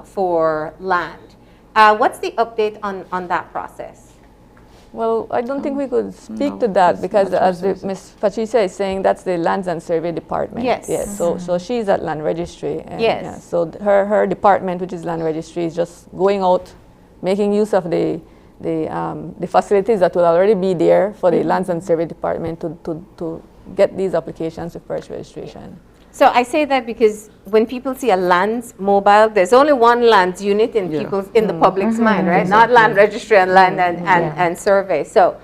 for land. What's the update on that process? Well, I don't think we could speak to that because, as Ms. Patricia is saying, that's the Lands and Survey Department. Yes. Yes. So she's at Land Registry. And, yes. Yeah, so her department, which is Land Registry, is just going out, making use of the facilities that will already be there for the Lands and Survey Department to get these applications to first registration. So I say that because when people see a lands mobile, there's only one lands unit in the public's mind, right? Not land registry and land and survey. So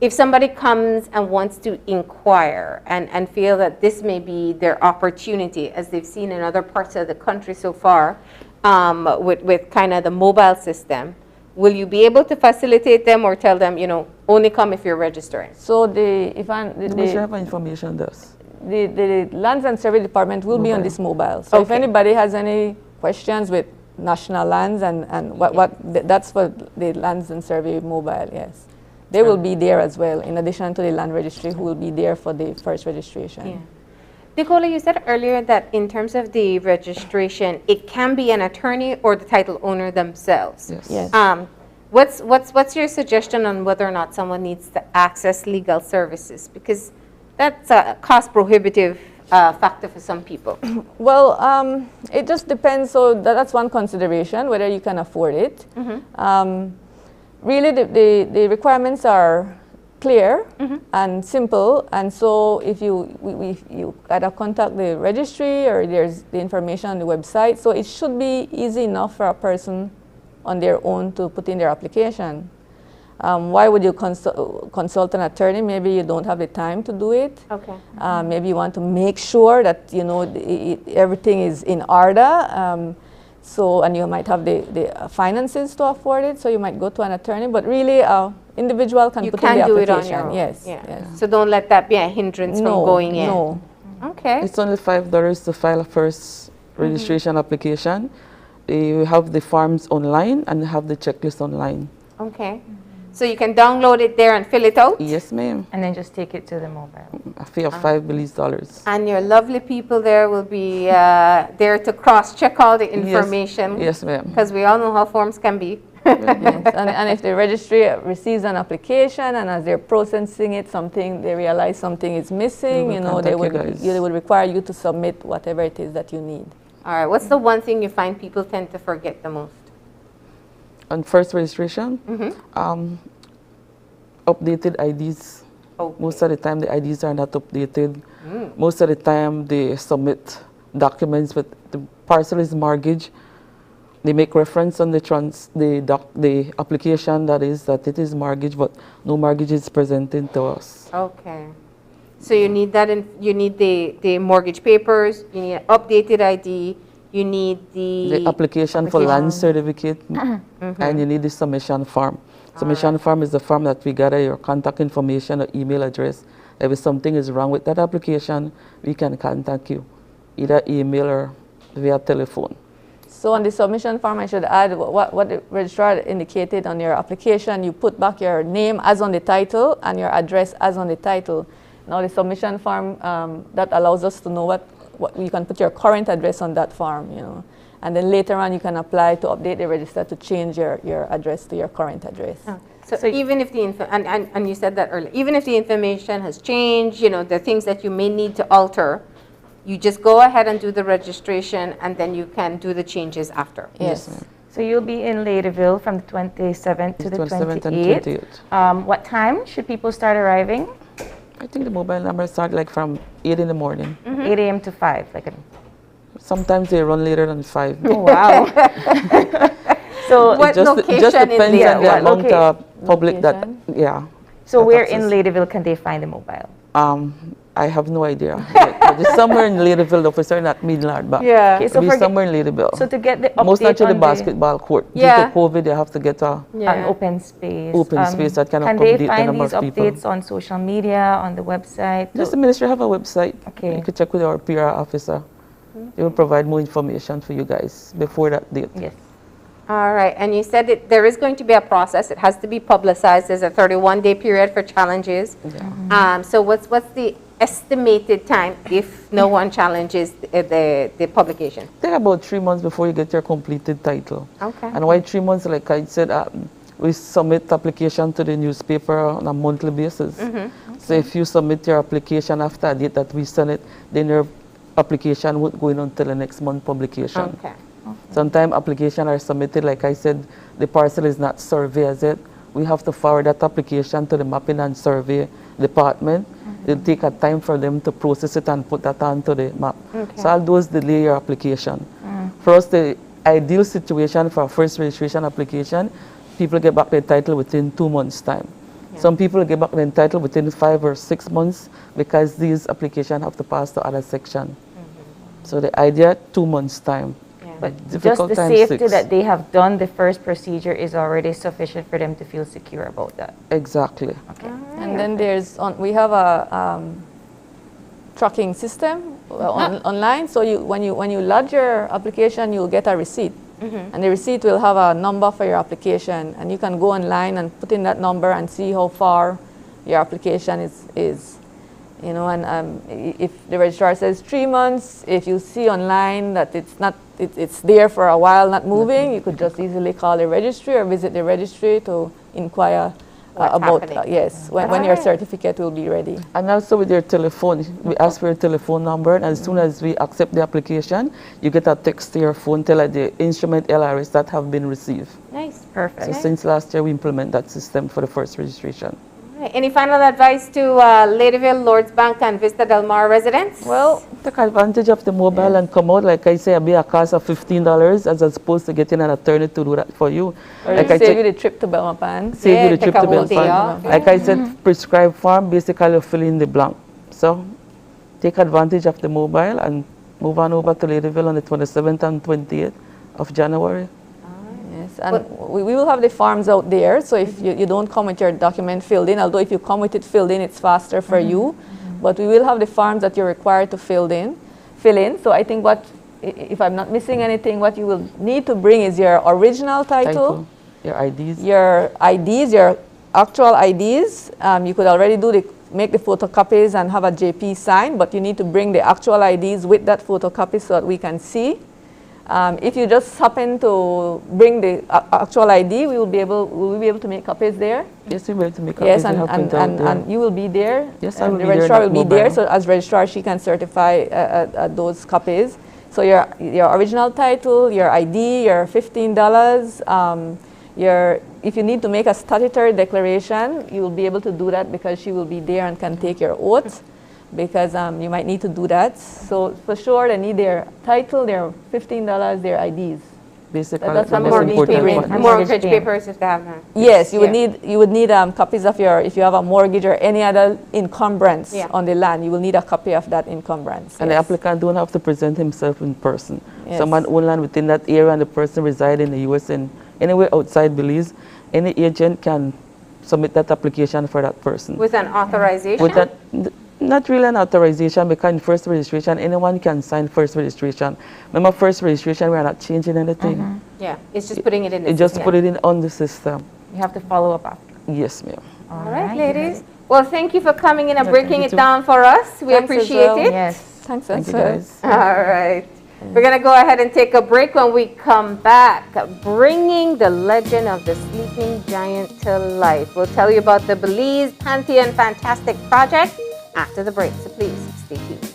if somebody comes and wants to inquire and feel that this may be their opportunity, as they've seen in other parts of the country so far, with kind of the mobile system, will you be able to facilitate them or tell them, only come if you're registering? So the Ministry of Information does. The Lands and Survey Department will be on this mobile. So if anybody has any questions with national lands and that's for the Lands and Survey mobile, yes. They will be there as well, in addition to the Land Registry, who will be there for the first registration. Yeah. Nicola, you said earlier that in terms of the registration, it can be an attorney or the title owner themselves. Yes. What's your suggestion on whether or not someone needs to access legal services? Because that's a cost prohibitive factor for some people. Well, it just depends. So that's one consideration, whether you can afford it. Really, the requirements are clear and simple, and so if you either contact the registry or there's the information on the website, so it should be easy enough for a person on their own to put in their application. Why would you consult an attorney? Maybe you don't have the time to do it. Okay. Maybe you want to make sure that everything is in order. And you might have the finances to afford it, so you might go to an attorney. But really, individual can put in the application. You can do it on your own. Yes. Yes. So don't let that be a hindrance from going in. No. Okay. It's only $5 to file a first registration application. You have the forms online and have the checklist online. Okay. So you can download it there and fill it out? Yes, ma'am. And then just take it to the mobile. A fee of $5 Belize. And your lovely people there will be there to cross-check all the information. Yes, ma'am. Because we all know how forms can be. Yes. And if the registry receives an application and as they're processing it, they realize something is missing, they would require you to submit whatever it is that you need. All right. What's the one thing you find people tend to forget the most? On first registration, updated IDs. Okay. Most of the time the IDs are not updated. Most of the time they submit documents, but the parcel is mortgage. They make reference on the application that it is mortgage, but no mortgage is presented to us. Okay. So you need that, you need the mortgage papers, you need an updated ID, you need the application for land certificate, and you need the submission form. Submission form is the form that we gather your contact information or email address. If something is wrong with that application, we can contact you, either email or via telephone. So on the submission form, I should add what the registrar indicated on your application. You put back your name as on the title and your address as on the title. Now the submission form, that allows us to know what you can put your current address on that form, you know. And then later on you can apply to update the register to change your address to your current address. Oh. So even if the and you said that earlier, even if the information has changed, you know, the things that you may need to alter, you just go ahead and do the registration, and then you can do the changes after. Yes. So you'll be in Ladyville from the 27th to the 27th and 28th. What time should people start arriving? I think the mobile number start like from 8 in the morning. 8 a.m. to 5. Sometimes they run later than 5. Oh, wow. So what location just depends on the amount of public that, yeah. So where in Ladyville can they find the mobile? I have no idea. It's somewhere in Ladyville, though, for certain at Midland, but okay, so somewhere in Ladyville. So to get the update most naturally on the basketball court. Due to COVID, they have to get an open space. Open space that can Can accommodate they the find number these of people. updates on social media, on the website? Just the ministry have a website. Okay. You could check with our PR officer. They will provide more information for you guys before that date. Yes. All right, and you said that there is going to be a process. It has to be publicized. There's a 31-day period for challenges. Yeah. So what's the estimated time if no one challenges the publication? Take about 3 months before you get your completed title. Okay. And why 3 months? Like I said, we submit application to the newspaper on a monthly basis. So if you submit your application after a date that we send it, then your application won't go in until the next month publication. Okay. Sometimes applications are submitted, like I said, the parcel is not surveyed as it. We have to forward that application to the mapping and survey department. It'll take a time for them to process it and put that onto the map. Okay. So all those delay your application. For us, the ideal situation for a first registration application, people get back their title within 2 months' time. Yeah. Some people get back their title within 5 or 6 months because these applications have to pass the other section. So the idea, 2 months' time. But just the safety that they have done the first procedure is already sufficient for them to feel secure about that. Exactly. Okay. And then we have a tracking system online. So when you lodge your application, you'll get a receipt. And the receipt will have a number for your application. And you can go online and put in that number and see how far your application is. You know, and if the registrar says 3 months, if you see online that it's there for a while not moving, you could just easily call the registry or visit the registry to inquire about when your certificate will be ready. And also with your telephone, we ask for your telephone number, and as soon as we accept the application, you get a text to your phone telling the instrument LRS that have been received. Nice. Perfect. So since last year, we implement that system for the first registration. Any final advice to Ladyville, Lords Bank, and Vista Del Mar residents? Well, take advantage of the mobile and come out. Like I say, it'll be a cost of $15 as opposed to getting an attorney to do that for you. Or like save you the trip to Belmopan. Save you the trip to Belmopan. Like I said, prescribed form, basically you fill in the blank. So take advantage of the mobile and move on over to Ladyville on the 27th and 28th of January. And we will have the forms out there, so if you don't come with your document filled in, although if you come with it filled in, it's faster for you, but we will have the forms that you're required to fill in. So I think if I'm not missing anything, what you will need to bring is your original title, your IDs, your actual IDs. You could already make the photocopies and have a JP sign, but you need to bring the actual IDs with that photocopy so that we can see. If you just happen to bring the actual ID, will we be able to make copies there? Yes, we'll be able to make copies. Yes, and you will be there. Yes, I will be there. The registrar will be there. So as registrar, she can certify those copies. So your original title, your ID, your $15. If you need to make a statutory declaration, you will be able to do that because she will be there and can take your oath. Because you might need to do that. So for sure, they need their title, their $15, their IDs. Basically, that's a mortgage papers if they have none. Yes, you would need copies of if you have a mortgage or any other encumbrance on the land, you will need a copy of that encumbrance. And the applicant don't have to present himself in person. Someone own land within that area and the person reside in the U.S. and anywhere outside Belize, any agent can submit that application for that person. With an authorization? Not really an authorization, because in first registration, anyone can sign first registration. Remember, first registration, we are not changing anything. Yeah, it's just putting it in the system. Just put it in on the system. You have to follow up after. Yes, ma'am. All right, ladies. Well, thank you for coming in and breaking it down for us. We appreciate it. Yes. Thanks, you guys. All right. We're going to go ahead and take a break. When we come back, bringing the legend of the sleeping giant to life. We'll tell you about the Belize Pantheon Fantastic Project after the break. So please stay tuned.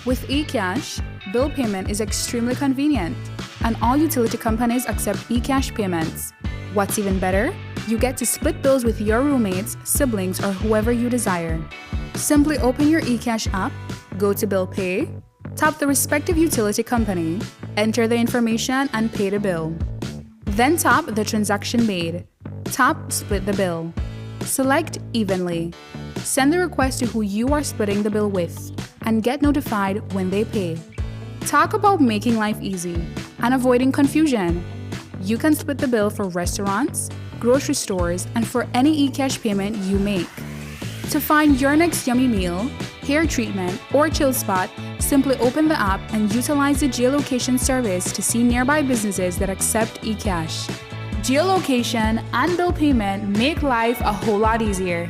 With eCash, bill payment is extremely convenient, and all utility companies accept eCash payments. What's even better? You get to split bills with your roommates, siblings, or whoever you desire. Simply open your eCash app, go to Bill Pay, tap the respective utility company, enter the information, and pay the bill. Then tap the transaction made. Tap Split the bill. Select Evenly. Send the request to who you are splitting the bill with, and get notified when they pay. Talk about making life easy and avoiding confusion. You can split the bill for restaurants, grocery stores, and for any eCash payment you make. To find your next yummy meal, hair treatment, or chill spot, simply open the app and utilize the geolocation service to see nearby businesses that accept eCash. Geolocation and bill payment make life a whole lot easier.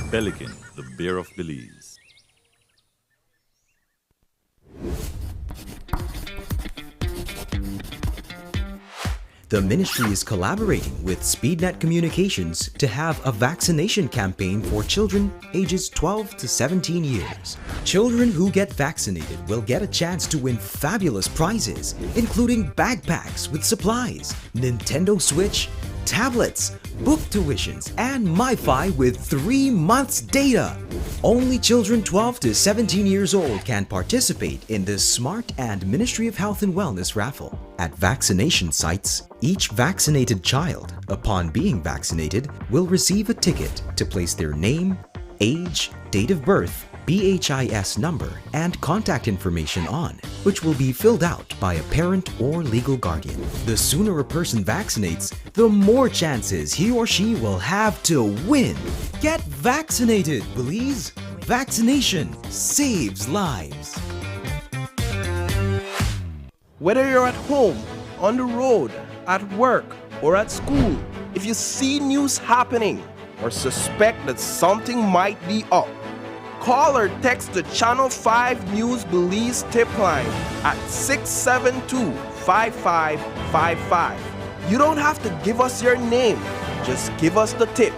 Pelican, the bear of Belize. The ministry is collaborating with SpeedNet Communications to have a vaccination campaign for children ages 12 to 17 years. Children who get vaccinated will get a chance to win fabulous prizes, including backpacks with supplies, Nintendo Switch, tablets, book tuitions, and MiFi with 3 months data. Only children 12 to 17 years old can participate in this smart and Ministry of Health and Wellness raffle. At vaccination sites, each vaccinated child, upon being vaccinated, will receive a ticket to place their name, age, date of birth, BHIS number, and contact information on, which will be filled out by a parent or legal guardian. The sooner a person vaccinates, the more chances he or she will have to win. Get vaccinated, Belize! Vaccination saves lives. Whether you're at home, on the road, at work, or at school, if you see news happening or suspect that something might be up, call or text the Channel 5 News Belize tip line at 672-5555. You don't have to give us your name, just give us the tip.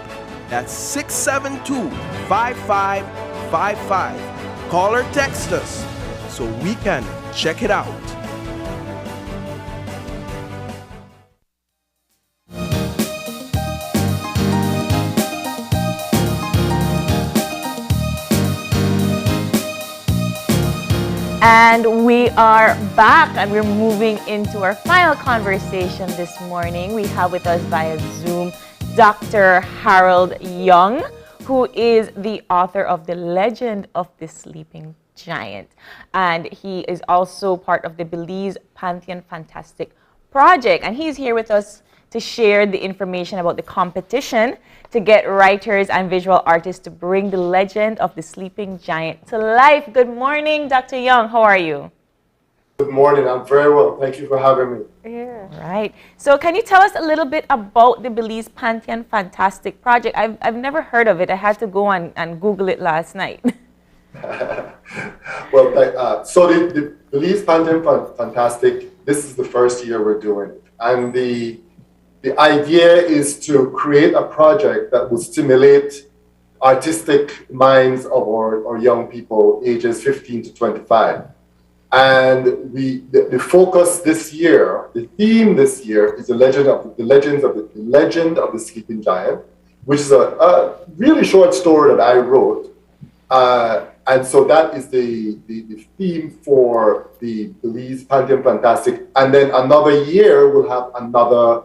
That's 672-5555. Call or text us so we can check it out. And we are back and we're moving into our final conversation this morning. We have with us via Zoom Dr. Harold Young, who is the author of The Legend of the Sleeping Giant. And he is also part of the Belize Pantheon Fantastic Project. And he's here with us to share the information about the competition to get writers and visual artists to bring the legend of the sleeping giant to life. Good morning, Dr. Young. How are you? Good morning. I'm very well. Thank you for having me. Yeah. Right. So can you tell us a little bit about the Belize Pantheon Fantastic Project? I've never heard of it. I had to go and Google it last night. Well, so the Belize Pantheon Fantastic, this is the first year we're doing it. And the idea is to create a project that will stimulate artistic minds of our young people ages 15 to 25. And the focus this year, the theme this year is the legend of the Sleeping Giant, which is a really short story that I wrote. And so that is the theme for the Belize Pantheon Fantastic. And then another year we'll have another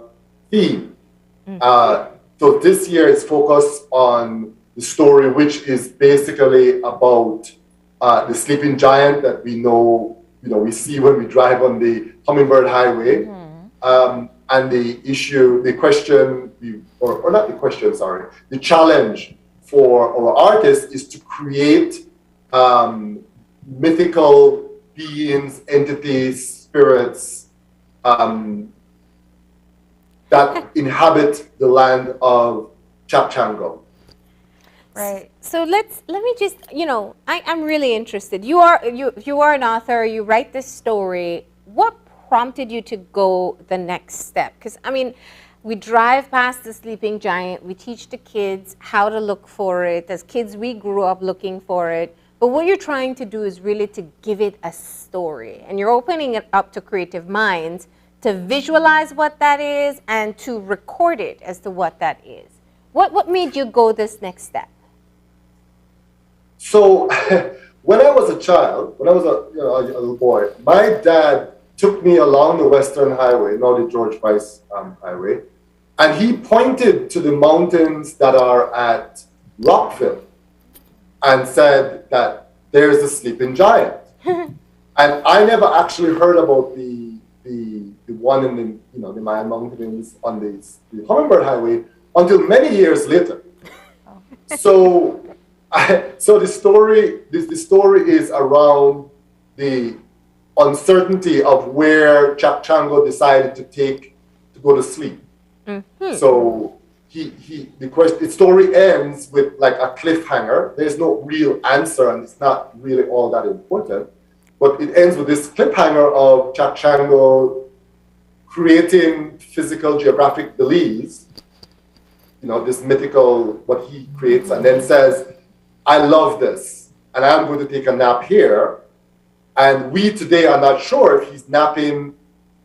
theme. So this year is focused on the story, which is basically about the sleeping giant that we see when we drive on the Hummingbird Highway. And the challenge for our artists is to create mythical beings, entities, spirits, that inhabit the land of Chapchango. Right. So let me just, I'm really interested. You are an author, you write this story. What prompted you to go the next step? Because, we drive past the sleeping giant, we teach the kids how to look for it. As kids, we grew up looking for it. But what you're trying to do is really to give it a story. And you're opening it up to creative minds to visualize what that is and to record it as to what that is. What made you go this next step? So when I was a child, when I was a little boy, my dad took me along the Western Highway, now the George Price Highway, and he pointed to the mountains that are at Rockville and said that there's a sleeping giant. And I never actually heard about the one in the Mayan Mountains on the Hummingbird Highway until many years later. So the story is around the uncertainty of where Chapchango decided to go to sleep. So the story ends with like a cliffhanger. There's no real answer, and it's not really all that important. But it ends with this cliffhanger of Chapchango creating physical geographic Belize, this mythical, what he creates, and then says, I love this, and I'm going to take a nap here. And we today are not sure if he's napping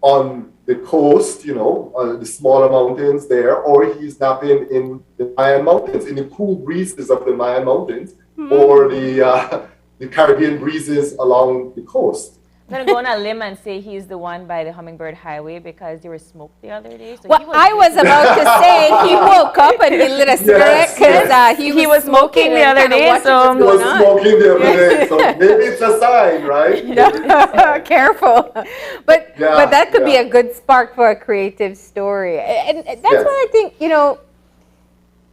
on the coast, on the smaller mountains there, or he's napping in the Mayan Mountains, in the cool breezes of the Mayan Mountains, or the Caribbean breezes along the coast. I'm going to go on a limb and say he's the one by the Hummingbird Highway because there was smoke the other day. So well, I was about to say he woke up and he lit a cigarette because he was smoking the other day. So he was smoking the other day, so maybe it's a sign, right? Yeah. Careful. But that could be a good spark for a creative story. And that's why I think,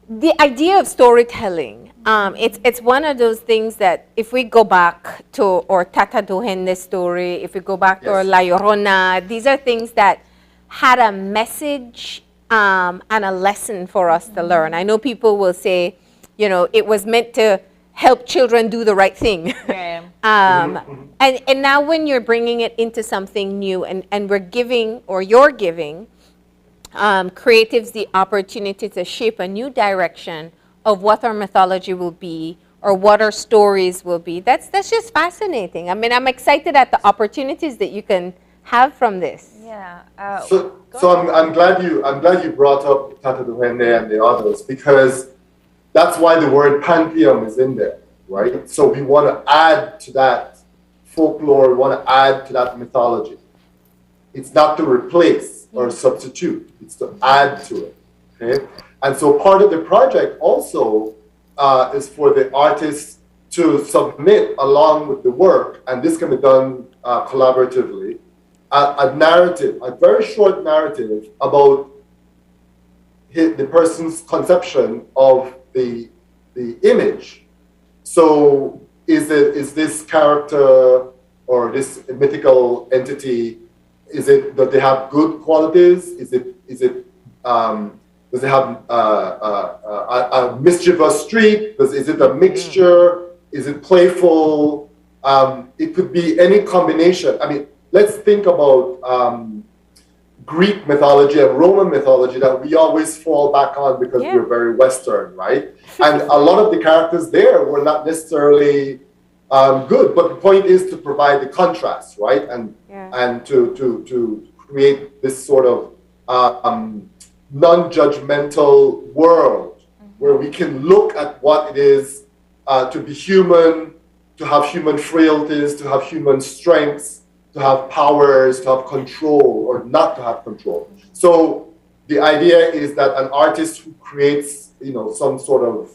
the idea of storytelling, it's one of those things that if we go back to our Tata Duhende story, if we go back to our La Llorona, these are things that had a message and a lesson for us to learn. I know people will say, it was meant to help children do the right thing. And now when you're bringing it into something new and we're giving, or you're giving, creatives the opportunity to shape a new direction of what our mythology will be or what our stories will be. That's just fascinating. I'm excited at the opportunities that you can have from this. Yeah. So I'm glad you brought up Tata Duhende and the others, because that's why the word pantheon is in there, right? So we want to add to that folklore, we want to add to that mythology. It's not to replace or substitute, it's to add to it, okay? And so part of the project also is for the artists to submit along with the work, and this can be done collaboratively, a narrative, a very short narrative about the person's conception of the image. So is this character or this mythical entity, does they have good qualities? Does it have a mischievous streak? Is it a mixture? Is it playful? It could be any combination. I mean, let's think about Greek mythology and Roman mythology that we always fall back on because we're very Western, right? And a lot of the characters there were not necessarily good, but the point is to provide the contrast, right? And to create this sort of non-judgmental world where we can look at what it is to be human, to have human frailties, to have human strengths, to have powers, to have control or not to have control. So the idea is that an artist who creates, some sort of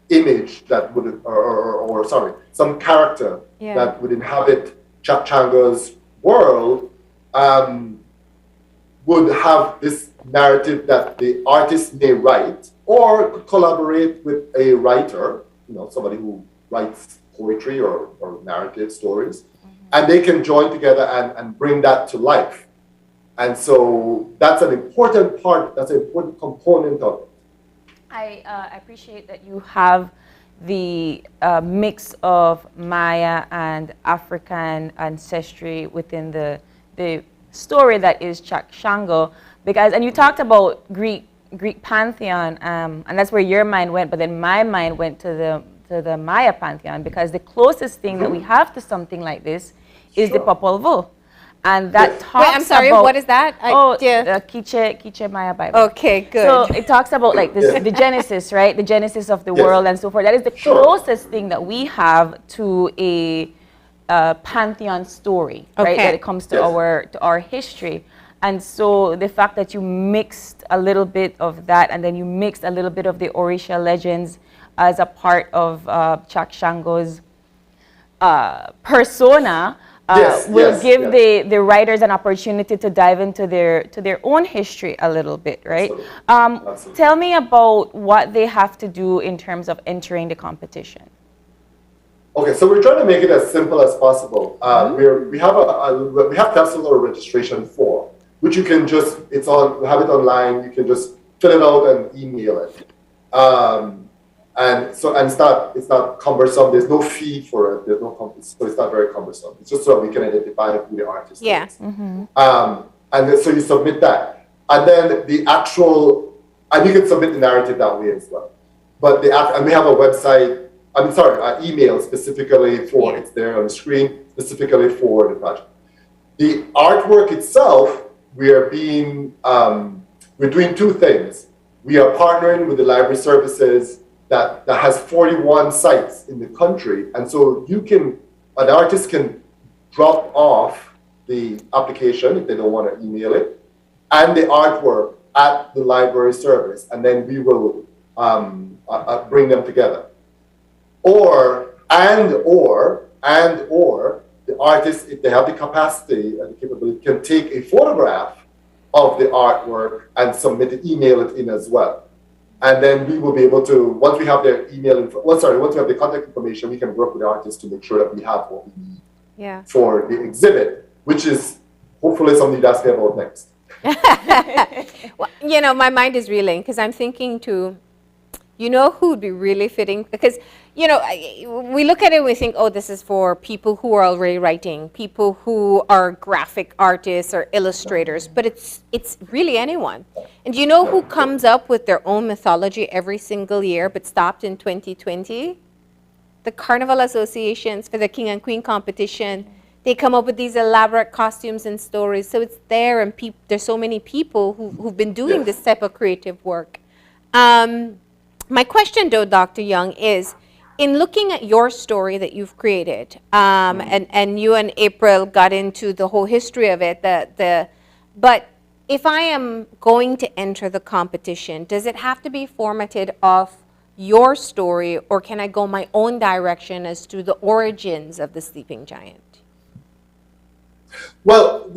image that would, or some character that would inhabit Chak Changa's world would have this narrative that the artist may write or could collaborate with a writer, somebody who writes poetry or narrative stories. And they can join together and bring that to life. And so that's an important part, that's an important component of it. I appreciate that you have the mix of Maya and African ancestry within the story that is Chak Changa, and you talked about Greek pantheon, and that's where your mind went, but then my mind went to the Maya pantheon, because the closest thing that we have to something like this is the Popol Vuh. And that talks I'm sorry, about, what is that? The Quiche Maya Bible. Okay, good. So it talks about like this, the Genesis, right? The Genesis of the world and so forth. That is the closest thing that we have to a pantheon story, right? That it comes to our history. And so the fact that you mixed a little bit of that, and then you mixed a little bit of the Orisha legends as a part of Chak Changa's persona, will give the writers an opportunity to dive into their own history a little bit, right? Absolutely. Tell me about what they have to do in terms of entering the competition. Okay, so we're trying to make it as simple as possible. We have to have some sort of registration form, which you can just we have it online. You can just fill it out and email it. And it's not cumbersome. There's no fee for it. So it's not very cumbersome. It's just so we can identify who the artist is. And then, so you submit that, and then and you can submit the narrative that way as well. But and we have a website. Email specifically for it's there on the screen specifically for the project. The artwork itself, we're doing two things. We are partnering with the library services that has 41 sites in the country. And so an artist can drop off the application if they don't want to email it, and the artwork at the library service, and then we will bring them together. Or the artist, if they have the capacity and the capability, can take a photograph of the artwork and email it in as well. And then we will be able to, once we have their once we have the contact information, we can work with the artist to make sure that we have what we need for the exhibit, which is hopefully something you'd ask me about next. Well, my mind is reeling because I'm thinking who would be really fitting, because we look at it and we think, oh, this is for people who are already writing, people who are graphic artists or illustrators, but it's really anyone. And do you know who comes up with their own mythology every single year but stopped in 2020? The Carnival Associations for the King and Queen competition. They come up with these elaborate costumes and stories. So it's there, and there's so many people who've been doing this type of creative work. My question, though, Dr. Young, is In looking at your story that you've created, and you and April got into the whole history of it, but if I am going to enter the competition, does it have to be formatted off your story, or can I go my own direction as to the origins of the sleeping giant? Well,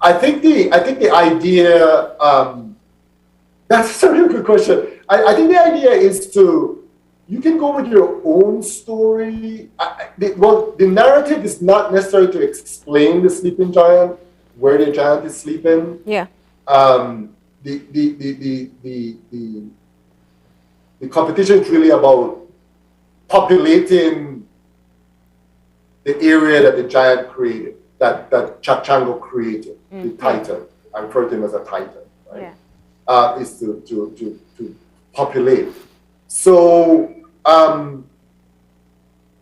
I think the idea, that's a really good question. I think the idea is you can go with your own story. The narrative is not necessary to explain the sleeping giant, where the giant is sleeping. Yeah. The competition is really about populating the area that the giant created, that Chachango created, the titan. I refer to him as a titan, right? Yeah. Is to populate. So I'm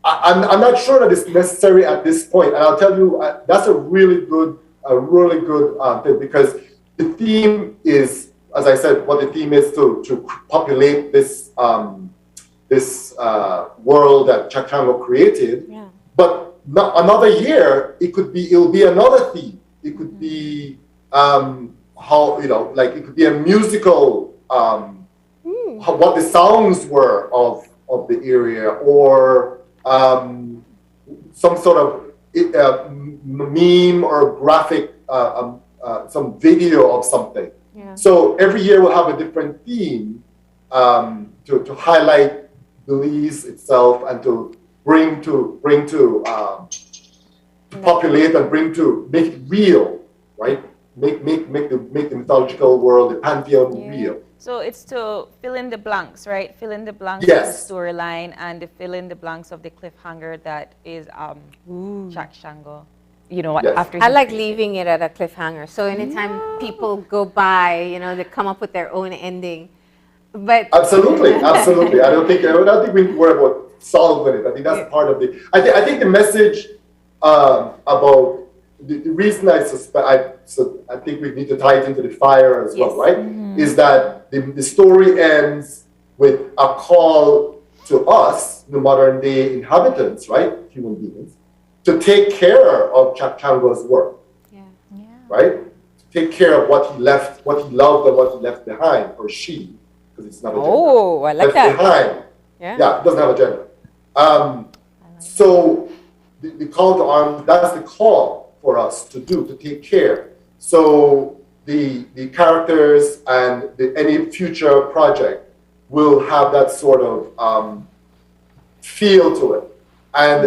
not sure that it's necessary at this point, and I'll tell you that's a really good thing, because the theme is, as I said, what the theme is to populate this world that Chachango created. Yeah. But another year, it'll be another theme. It could be it could be a musical, what the sounds were of the area, or some sort of meme or graphic, some video of something. Yeah. So every year we'll have a different theme to highlight Belize itself, and to bring to populate and make it real, right? Make the mythological world, the pantheon, real. So it's to fill in the blanks, right? Fill in the blanks Yes. of the storyline, and to fill in the blanks of the cliffhanger that is Chachango. You know, Yes. after I like leaving it at a cliffhanger. So anytime people go by, they come up with their own ending. But Absolutely. I don't think we need to worry about solving it. I think that's part of the. I think the message about the reason I think we need to tie it into the fire as well, right? Is that the story ends with a call to us, the modern day inhabitants, right, human beings, to take care of Chachango's work, right? To take care of what he loved, and what he left behind, or she, because it's not a gender. Oh, I like that. Behind. Yeah, it doesn't have a gender. So the call to arms, that's the call for us to take care. So the characters and any future project will have that sort of feel to it. And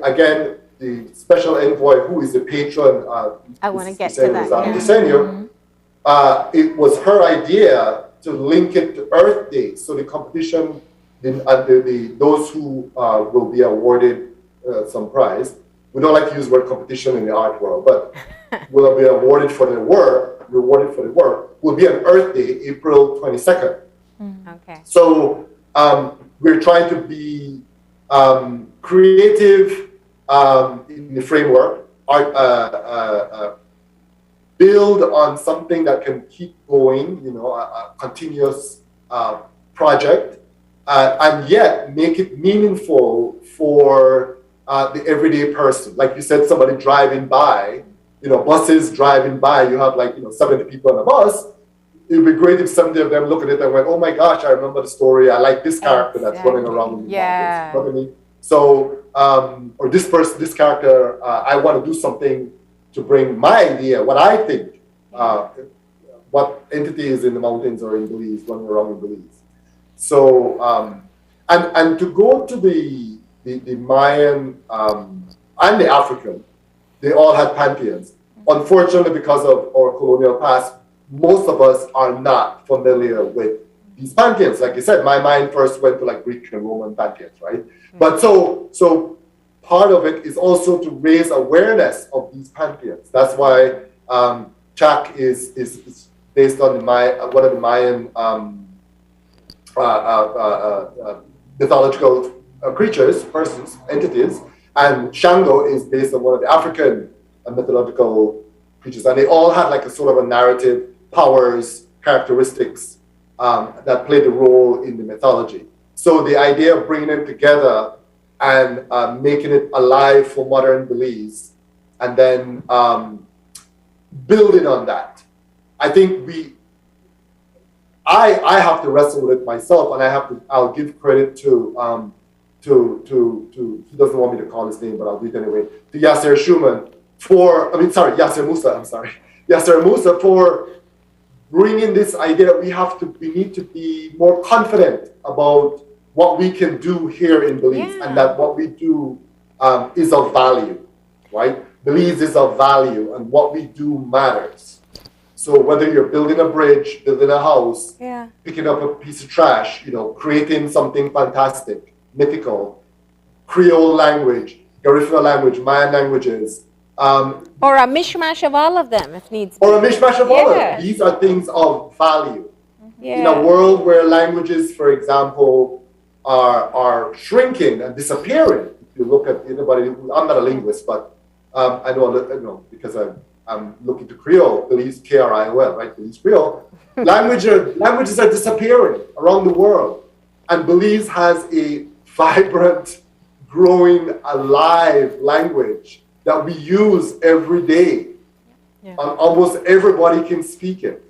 again, the special envoy, who is the patron, I want to get to that. Desenio, it was her idea to link it to Earth Day. So the competition, those who will be awarded some prize. We don't like to use the word competition in the art world, but will be awarded for their work, will be on Earth Day, April 22nd. Okay. So we're trying to be creative in the framework, build on something that can keep going, a continuous project, and yet make it meaningful for the everyday person. Like you said, somebody driving by, buses driving by, you have 70 people on a bus. It would be great if 70 of them look at it and went, oh my gosh, I remember the story. I like this character that's running around in the mountains. You know what I mean? So, or this character, I want to do something to bring my idea, what I think, what entity is in the mountains or in Belize, running around in Belize. So, and to go to the Mayan and the African, they all had pantheons. Unfortunately, because of our colonial past, most of us are not familiar with these pantheons. Like you said, my mind first went to Greek and Roman pantheons, right? But so part of it is also to raise awareness of these pantheons. That's why Chac is based on one of the Mayan mythological creatures, persons, entities, and Shango is based on one of the African mythological creatures, and they all have a sort of a narrative, powers, characteristics that play the role in the mythology. So the idea of bringing them together and making it alive for modern Belize, and then building on that. I think I have to wrestle with it myself, and I'll give credit to he doesn't want me to call his name, but I'll do it anyway, to Yasser Schumann Yasser Musa for bringing this idea that we need to be more confident about what we can do here in Belize, and that what we do is of value, right? Belize is of value, and what we do matters. So whether you're building a bridge, building a house, picking up a piece of trash, creating something fantastic, mythical, Creole language, Garifuna language, Mayan languages, or a mishmash of all of them, if needs be. Or a mishmash of all of them. These are things of value. In a world where languages, for example, are shrinking and disappearing. If you look at anybody, I'm not a linguist, but I know because I'm looking to Creole, Belize Kriol, right? Belize Creole. Languages are disappearing around the world, and Belize has a vibrant, growing, alive language that we use every day. And almost everybody can speak it.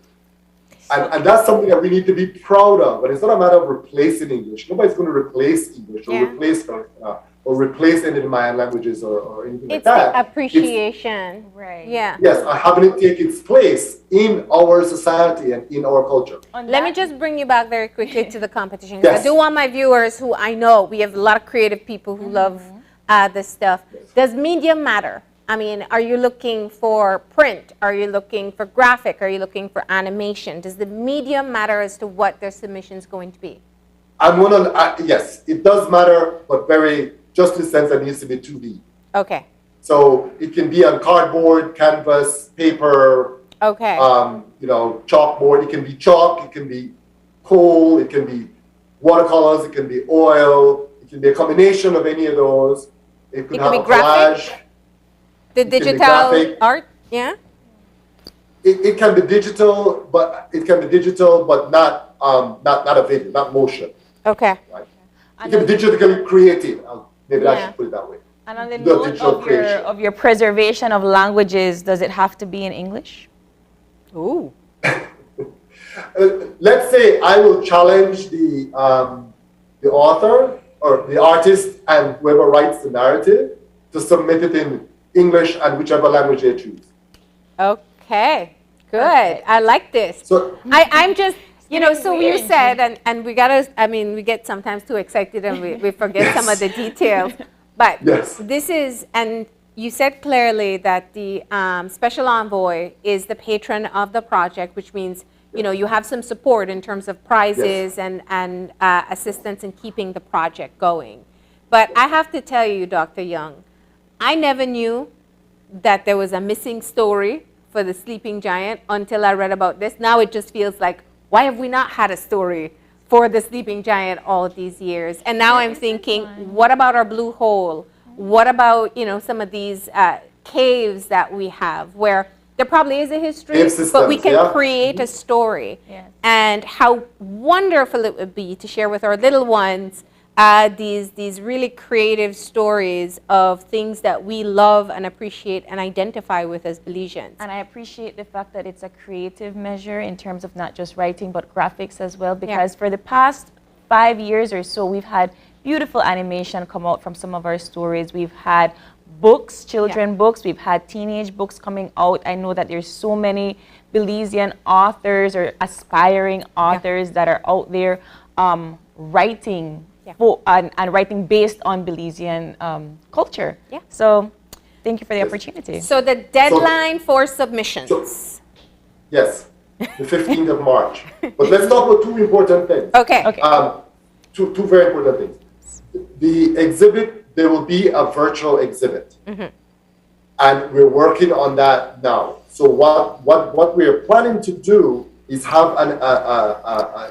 And that's something that we need to be proud of. But it's not a matter of replacing English. Nobody's going to replace English or replace any of the Mayan languages or anything like that. It's the appreciation. Right. Yeah. Yes, having it take its place in our society and in our culture. Let me just bring you back very quickly to the competition. Yes. I do want my viewers who I know, we have a lot of creative people who love this stuff. Does media matter? I mean, are you looking for print? Are you looking for graphic? Are you looking for animation? Does the media matter as to what their submission is going to be? Yes, it does matter, but just in the sense that it needs to be 2D. Okay. So it can be on cardboard, canvas, paper, chalkboard. It can be chalk, it can be coal, it can be watercolors, it can be oil, it can be a combination of any of those. It could have a collage. The digital art, yeah. It can be digital, but not a video, not motion. Okay. Right. It can be digitally created. Maybe I should put it that way. And on the note of your preservation of languages, does it have to be in English? Ooh. Let's say I will challenge the author or the artist and whoever writes the narrative to submit it in English and whichever language they choose. Okay, good. I like this. So I'm just, so you said, and we get sometimes too excited and we forget some of the details. But this is, and you said clearly that the Special Envoy is the patron of the project, which means, you have some support in terms of prizes and assistance in keeping the project going. But I have to tell you, Dr. Young, I never knew that there was a missing story for the sleeping giant until I read about this. Now it just feels like, why have we not had a story for the sleeping giant all these years? And now I'm thinking, what about our blue hole? What about, some of these caves that we have where there probably is a history, but we can create a story. Yes. And how wonderful it would be to share with our little ones these really creative stories of things that we love and appreciate and identify with as Belizeans. And I appreciate the fact that it's a creative measure in terms of not just writing but graphics as well, because for the past 5 years or so we've had beautiful animation come out from some of our stories. We've had books, children books, we've had teenage books coming out. I know that there's so many Belizean authors or aspiring authors that are out there writing and writing based on Belizean culture. Yeah. So thank you for the opportunity. So the deadline for submissions. Yes, the 15th of March. But let's talk about two important things. Okay. Two very important things. The exhibit, there will be a virtual exhibit. And we're working on that now. So what we're planning to do is have an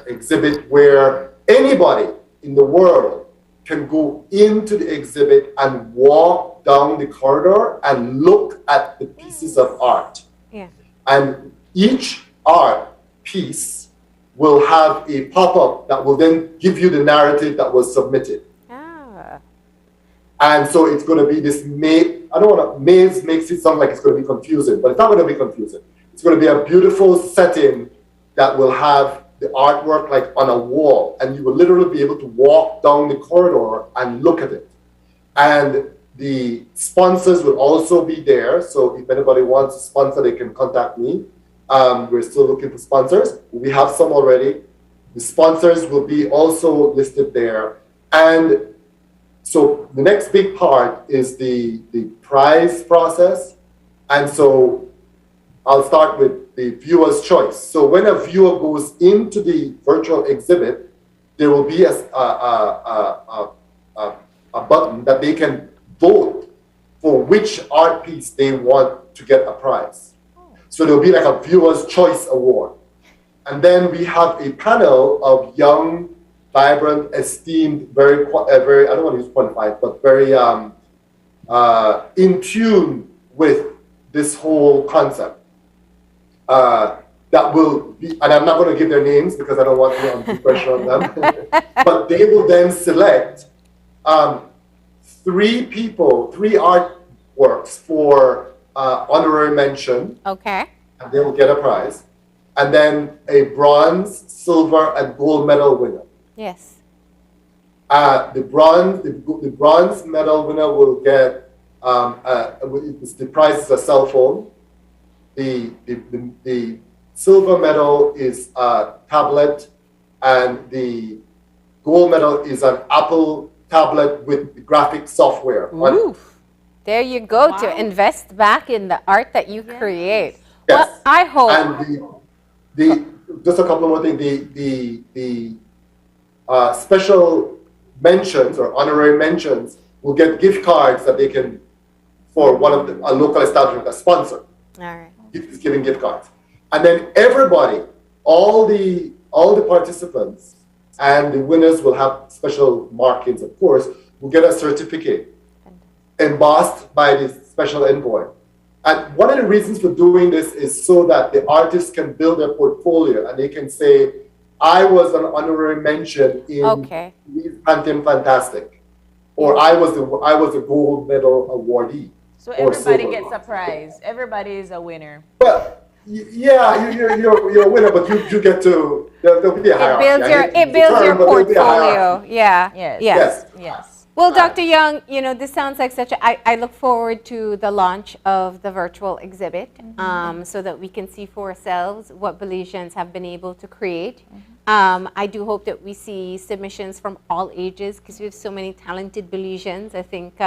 exhibit where anybody in the world can go into the exhibit and walk down the corridor and look at the pieces of art. Yeah. And each art piece will have a pop-up that will then give you the narrative that was submitted. And so it's going to be this I don't want to, maze makes it sound like it's going to be confusing, but it's not going to be confusing. It's going to be a beautiful setting that will have the artwork like on a wall, and you will literally be able to walk down the corridor and look at it. And the sponsors will also be there. So if anybody wants to sponsor, they can contact me. We're still looking for sponsors. We have some already. The sponsors will be also listed there. And so the next big part is the prize process. And so I'll start with the viewer's choice. So when a viewer goes into the virtual exhibit, there will be a button that they can vote for which art piece they want to get a prize. So there'll be like a viewer's choice award. And then we have a panel of young, vibrant, esteemed, very, I don't want to use qualified, but very in tune with this whole concept. That will be, and I'm not going to give their names because I don't want to put pressure on them, but they will then select 3 artworks for honorary mention. Okay. And they will get a prize. And then a bronze, silver, and gold medal winner. Yes. The bronze medal winner will get the prize is a cell phone. The silver medal is a tablet, and the gold medal is an Apple tablet with graphic software. Ooh. There you go. Wow. To invest back in the art that you create. Yes. Well, I hope. And just a couple more things. The special mentions or honorary mentions will get gift cards that they can, for one of a local establishment, a sponsor. All right. Is giving gift cards. And then everybody, all the participants and the winners will have special markings, of course, will get a certificate embossed by the special envoy. And one of the reasons for doing this is so that the artists can build their portfolio and they can say, I was an honorary mention in Pantheon Fantastic, or I was a gold medal awardee. So everybody gets a prize. Everybody is a winner. But yeah, you're a winner, but you get to, there'll be a hierarchy. It builds your portfolio. Yeah. Yes. Well, Dr. Young, this sounds like I look forward to the launch of the virtual exhibit so that we can see for ourselves what Belizeans have been able to create. I do hope that we see submissions from all ages because we have so many talented Belizeans. I think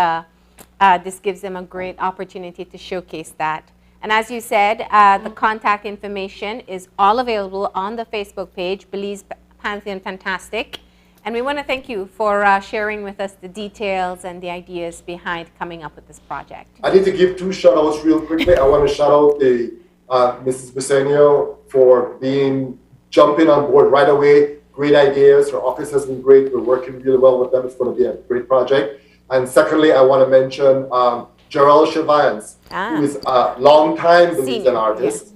this gives them a great opportunity to showcase that. And as you said, the contact information is all available on the Facebook page, Belize Pantheon Fantastic. And we want to thank you for sharing with us the details and the ideas behind coming up with this project. I need to give 2 shout-outs real quickly. I want to shout out the Mrs. Bisenio for jumping on board right away. Great ideas. Her office has been great. We're working really well with them. It's going to be a great project. And secondly, I want to mention Gerald Chevans, who is a long-time Belizean artist,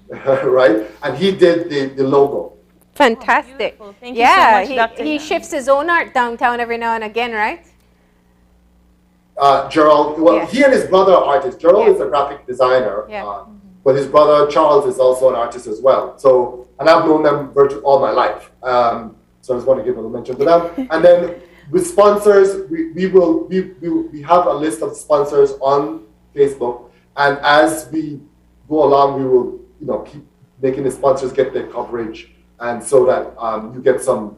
right? And he did the logo. Fantastic. Thank you so much, Dr. He shifts his own art downtown every now and again, right? Gerald, he and his brother are artists. Gerald is a graphic designer, but his brother Charles is also an artist as well. So, and I've known them virtually all my life. So I just want to give a little mention to them. And then with sponsors, we have a list of sponsors on Facebook, and as we go along, we will keep making the sponsors get their coverage, and so that you get some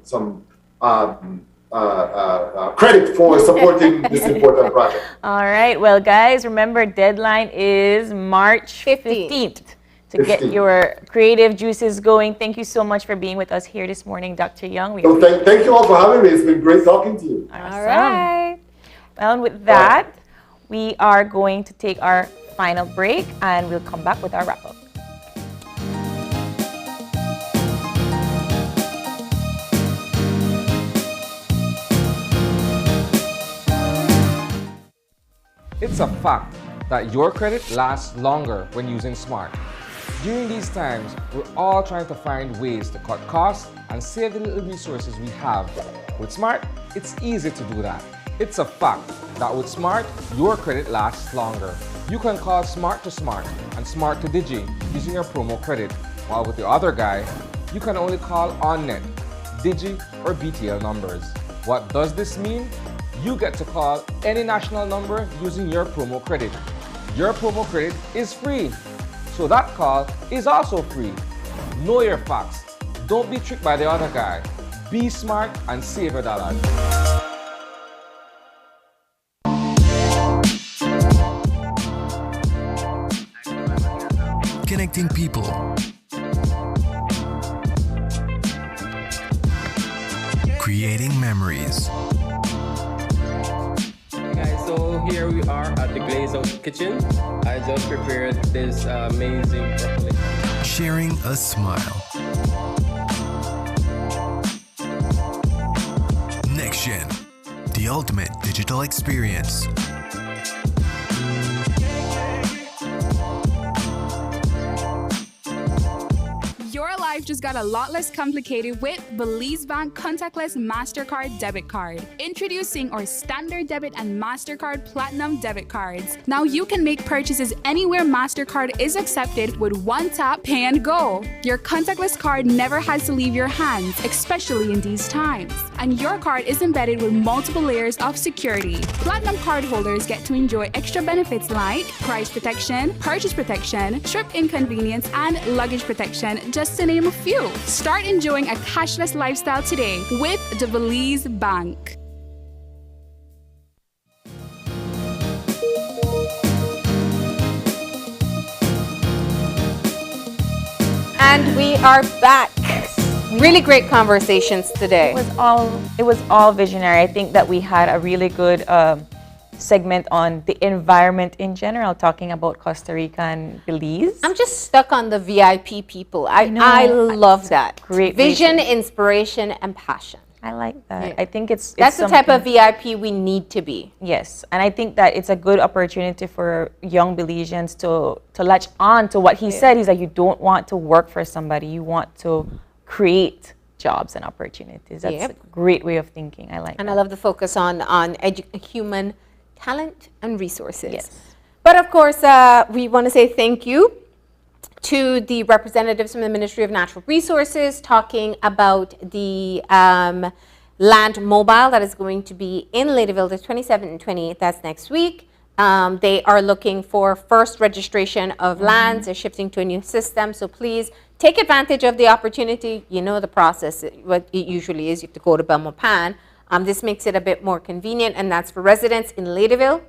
credit for supporting this important project. All right. Well, guys, remember deadline is March 15th. To get your creative juices going. Thank you so much for being with us here this morning, Dr. Young. Thank you all for having me. It's been great talking to you. Awesome. All right. Well, and with that, we are going to take our final break, and we'll come back with our wrap-up. It's a fact that your credit lasts longer when using Smart. During these times, we're all trying to find ways to cut costs and save the little resources we have. With Smart, it's easy to do that. It's a fact that with Smart, your credit lasts longer. You can call Smart to Smart and Smart to Digi using your promo credit, while with the other guy, you can only call on-net, Digi, or BTL numbers. What does this mean? You get to call any national number using your promo credit. Your promo credit is free, so that call is also free. Know your facts. Don't be tricked by the other guy. Be smart and save your dollars. Connecting people. Creating memories. Hey guys, so here we are at the Glaze Out Kitchen. I just prepared this amazing broccoli. Sharing a smile. Next Gen, the ultimate digital experience. Your life just got a lot less complicated with Belize Bank Contactless MasterCard Debit Card. Introducing our Standard Debit and MasterCard Platinum Debit Cards. Now you can make purchases anywhere MasterCard is accepted with one tap, pay and go. Your contactless card never has to leave your hands, especially in these times. And your card is embedded with multiple layers of security. Platinum card holders get to enjoy extra benefits like price protection, purchase protection, trip inconvenience, and luggage protection, just to name a few. Start enjoying a cashless lifestyle today with the Belize Bank. And we are back. Really great conversations today. It was all visionary. I think that we had a really good segment on the environment in general, talking about Costa Rica and Belize. I'm just stuck on the VIP people. I love that. Great vision, inspiration, and passion. I like that. Yeah. I think that's the type of VIP we need to be. Yes, and I think that it's a good opportunity for young Belizeans to latch on to what he said. He's like, you don't want to work for somebody, you want to create jobs and opportunities. That's a great way of thinking. I like that. And I love the focus on human talent and resources. Yes. But of course, we want to say thank you to the representatives from the Ministry of Natural Resources talking about the land mobile that is going to be in Ladyville the 27th and 28th. That's next week. They are looking for first registration of lands. They're shifting to a new system. So please take advantage of the opportunity. You know the process, what it usually is. You have to go to Belmopan. This makes it a bit more convenient, and that's for residents in Ladyville,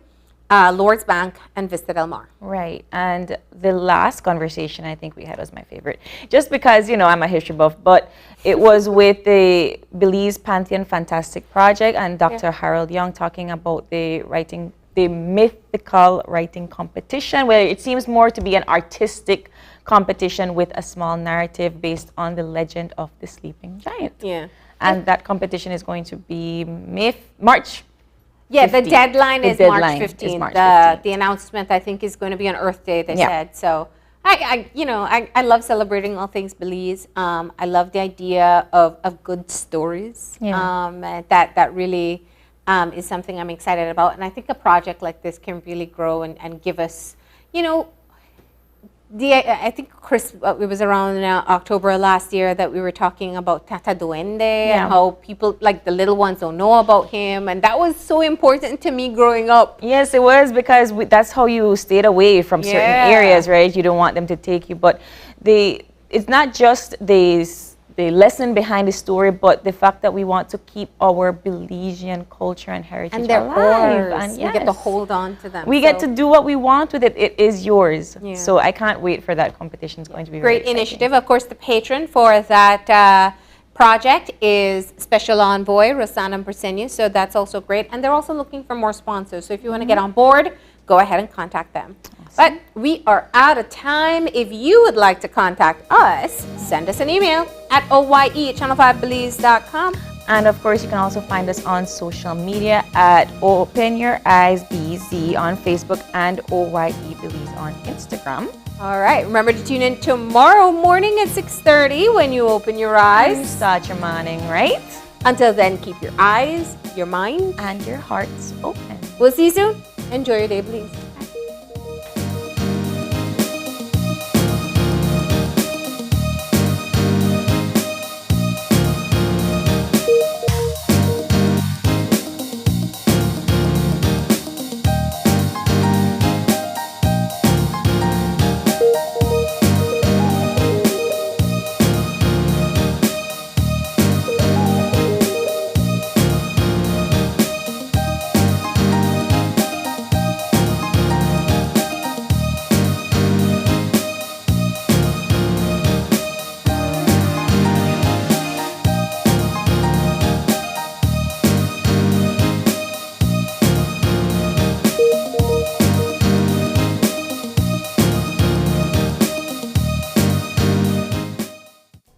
Lords Bank, and Vista Del Mar. Right, and the last conversation I think we had was my favorite, just because, you know, I'm a history buff, but it was with the Belize Pantheon Fantastic Project and Dr. Harold Young talking about the mythical writing competition, where it seems more to be an artistic competition with a small narrative based on the legend of the sleeping giant. Yeah. And that competition is going to be March. Yeah, 15th. The deadline is March 15th. The announcement, I think, is going to be on Earth Day, they said. So, I love celebrating all things Belize. I love the idea of good stories. Yeah. That really is something I'm excited about. And I think a project like this can really grow and give us, you know, I think, Chris, it was around October last year that we were talking about Tata Duende and how people, like the little ones, don't know about him. And that was so important to me growing up. Yes, it was, because that's how you stayed away from certain areas, right? You don't want them to take you. But it's not just the lesson behind the story, but the fact that we want to keep our Belizean culture and heritage and they're alive. And we get to hold on to them. We get to do what we want with it. It is yours. Yeah. So I can't wait for that competition. It's going to be great very initiative. Of course, the patron for that project is Special Envoy Rosanna Persenio. So that's also great. And they're also looking for more sponsors. So if you want to get on board, go ahead and contact them. But we are out of time. If you would like to contact us, send us an email at oye@channel5belize.com. And of course, you can also find us on social media at Open Your Eyes BZ on Facebook and OYE Belize on Instagram. All right. Remember to tune in tomorrow morning at 6:30 when you open your eyes. You start your morning, right? Until then, keep your eyes, your mind, and your hearts open. We'll see you soon. Enjoy your day, please.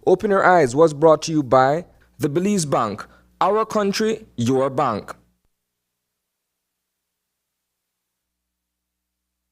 Open Your Eyes was brought to you by the Belize Bank. Our country, your bank.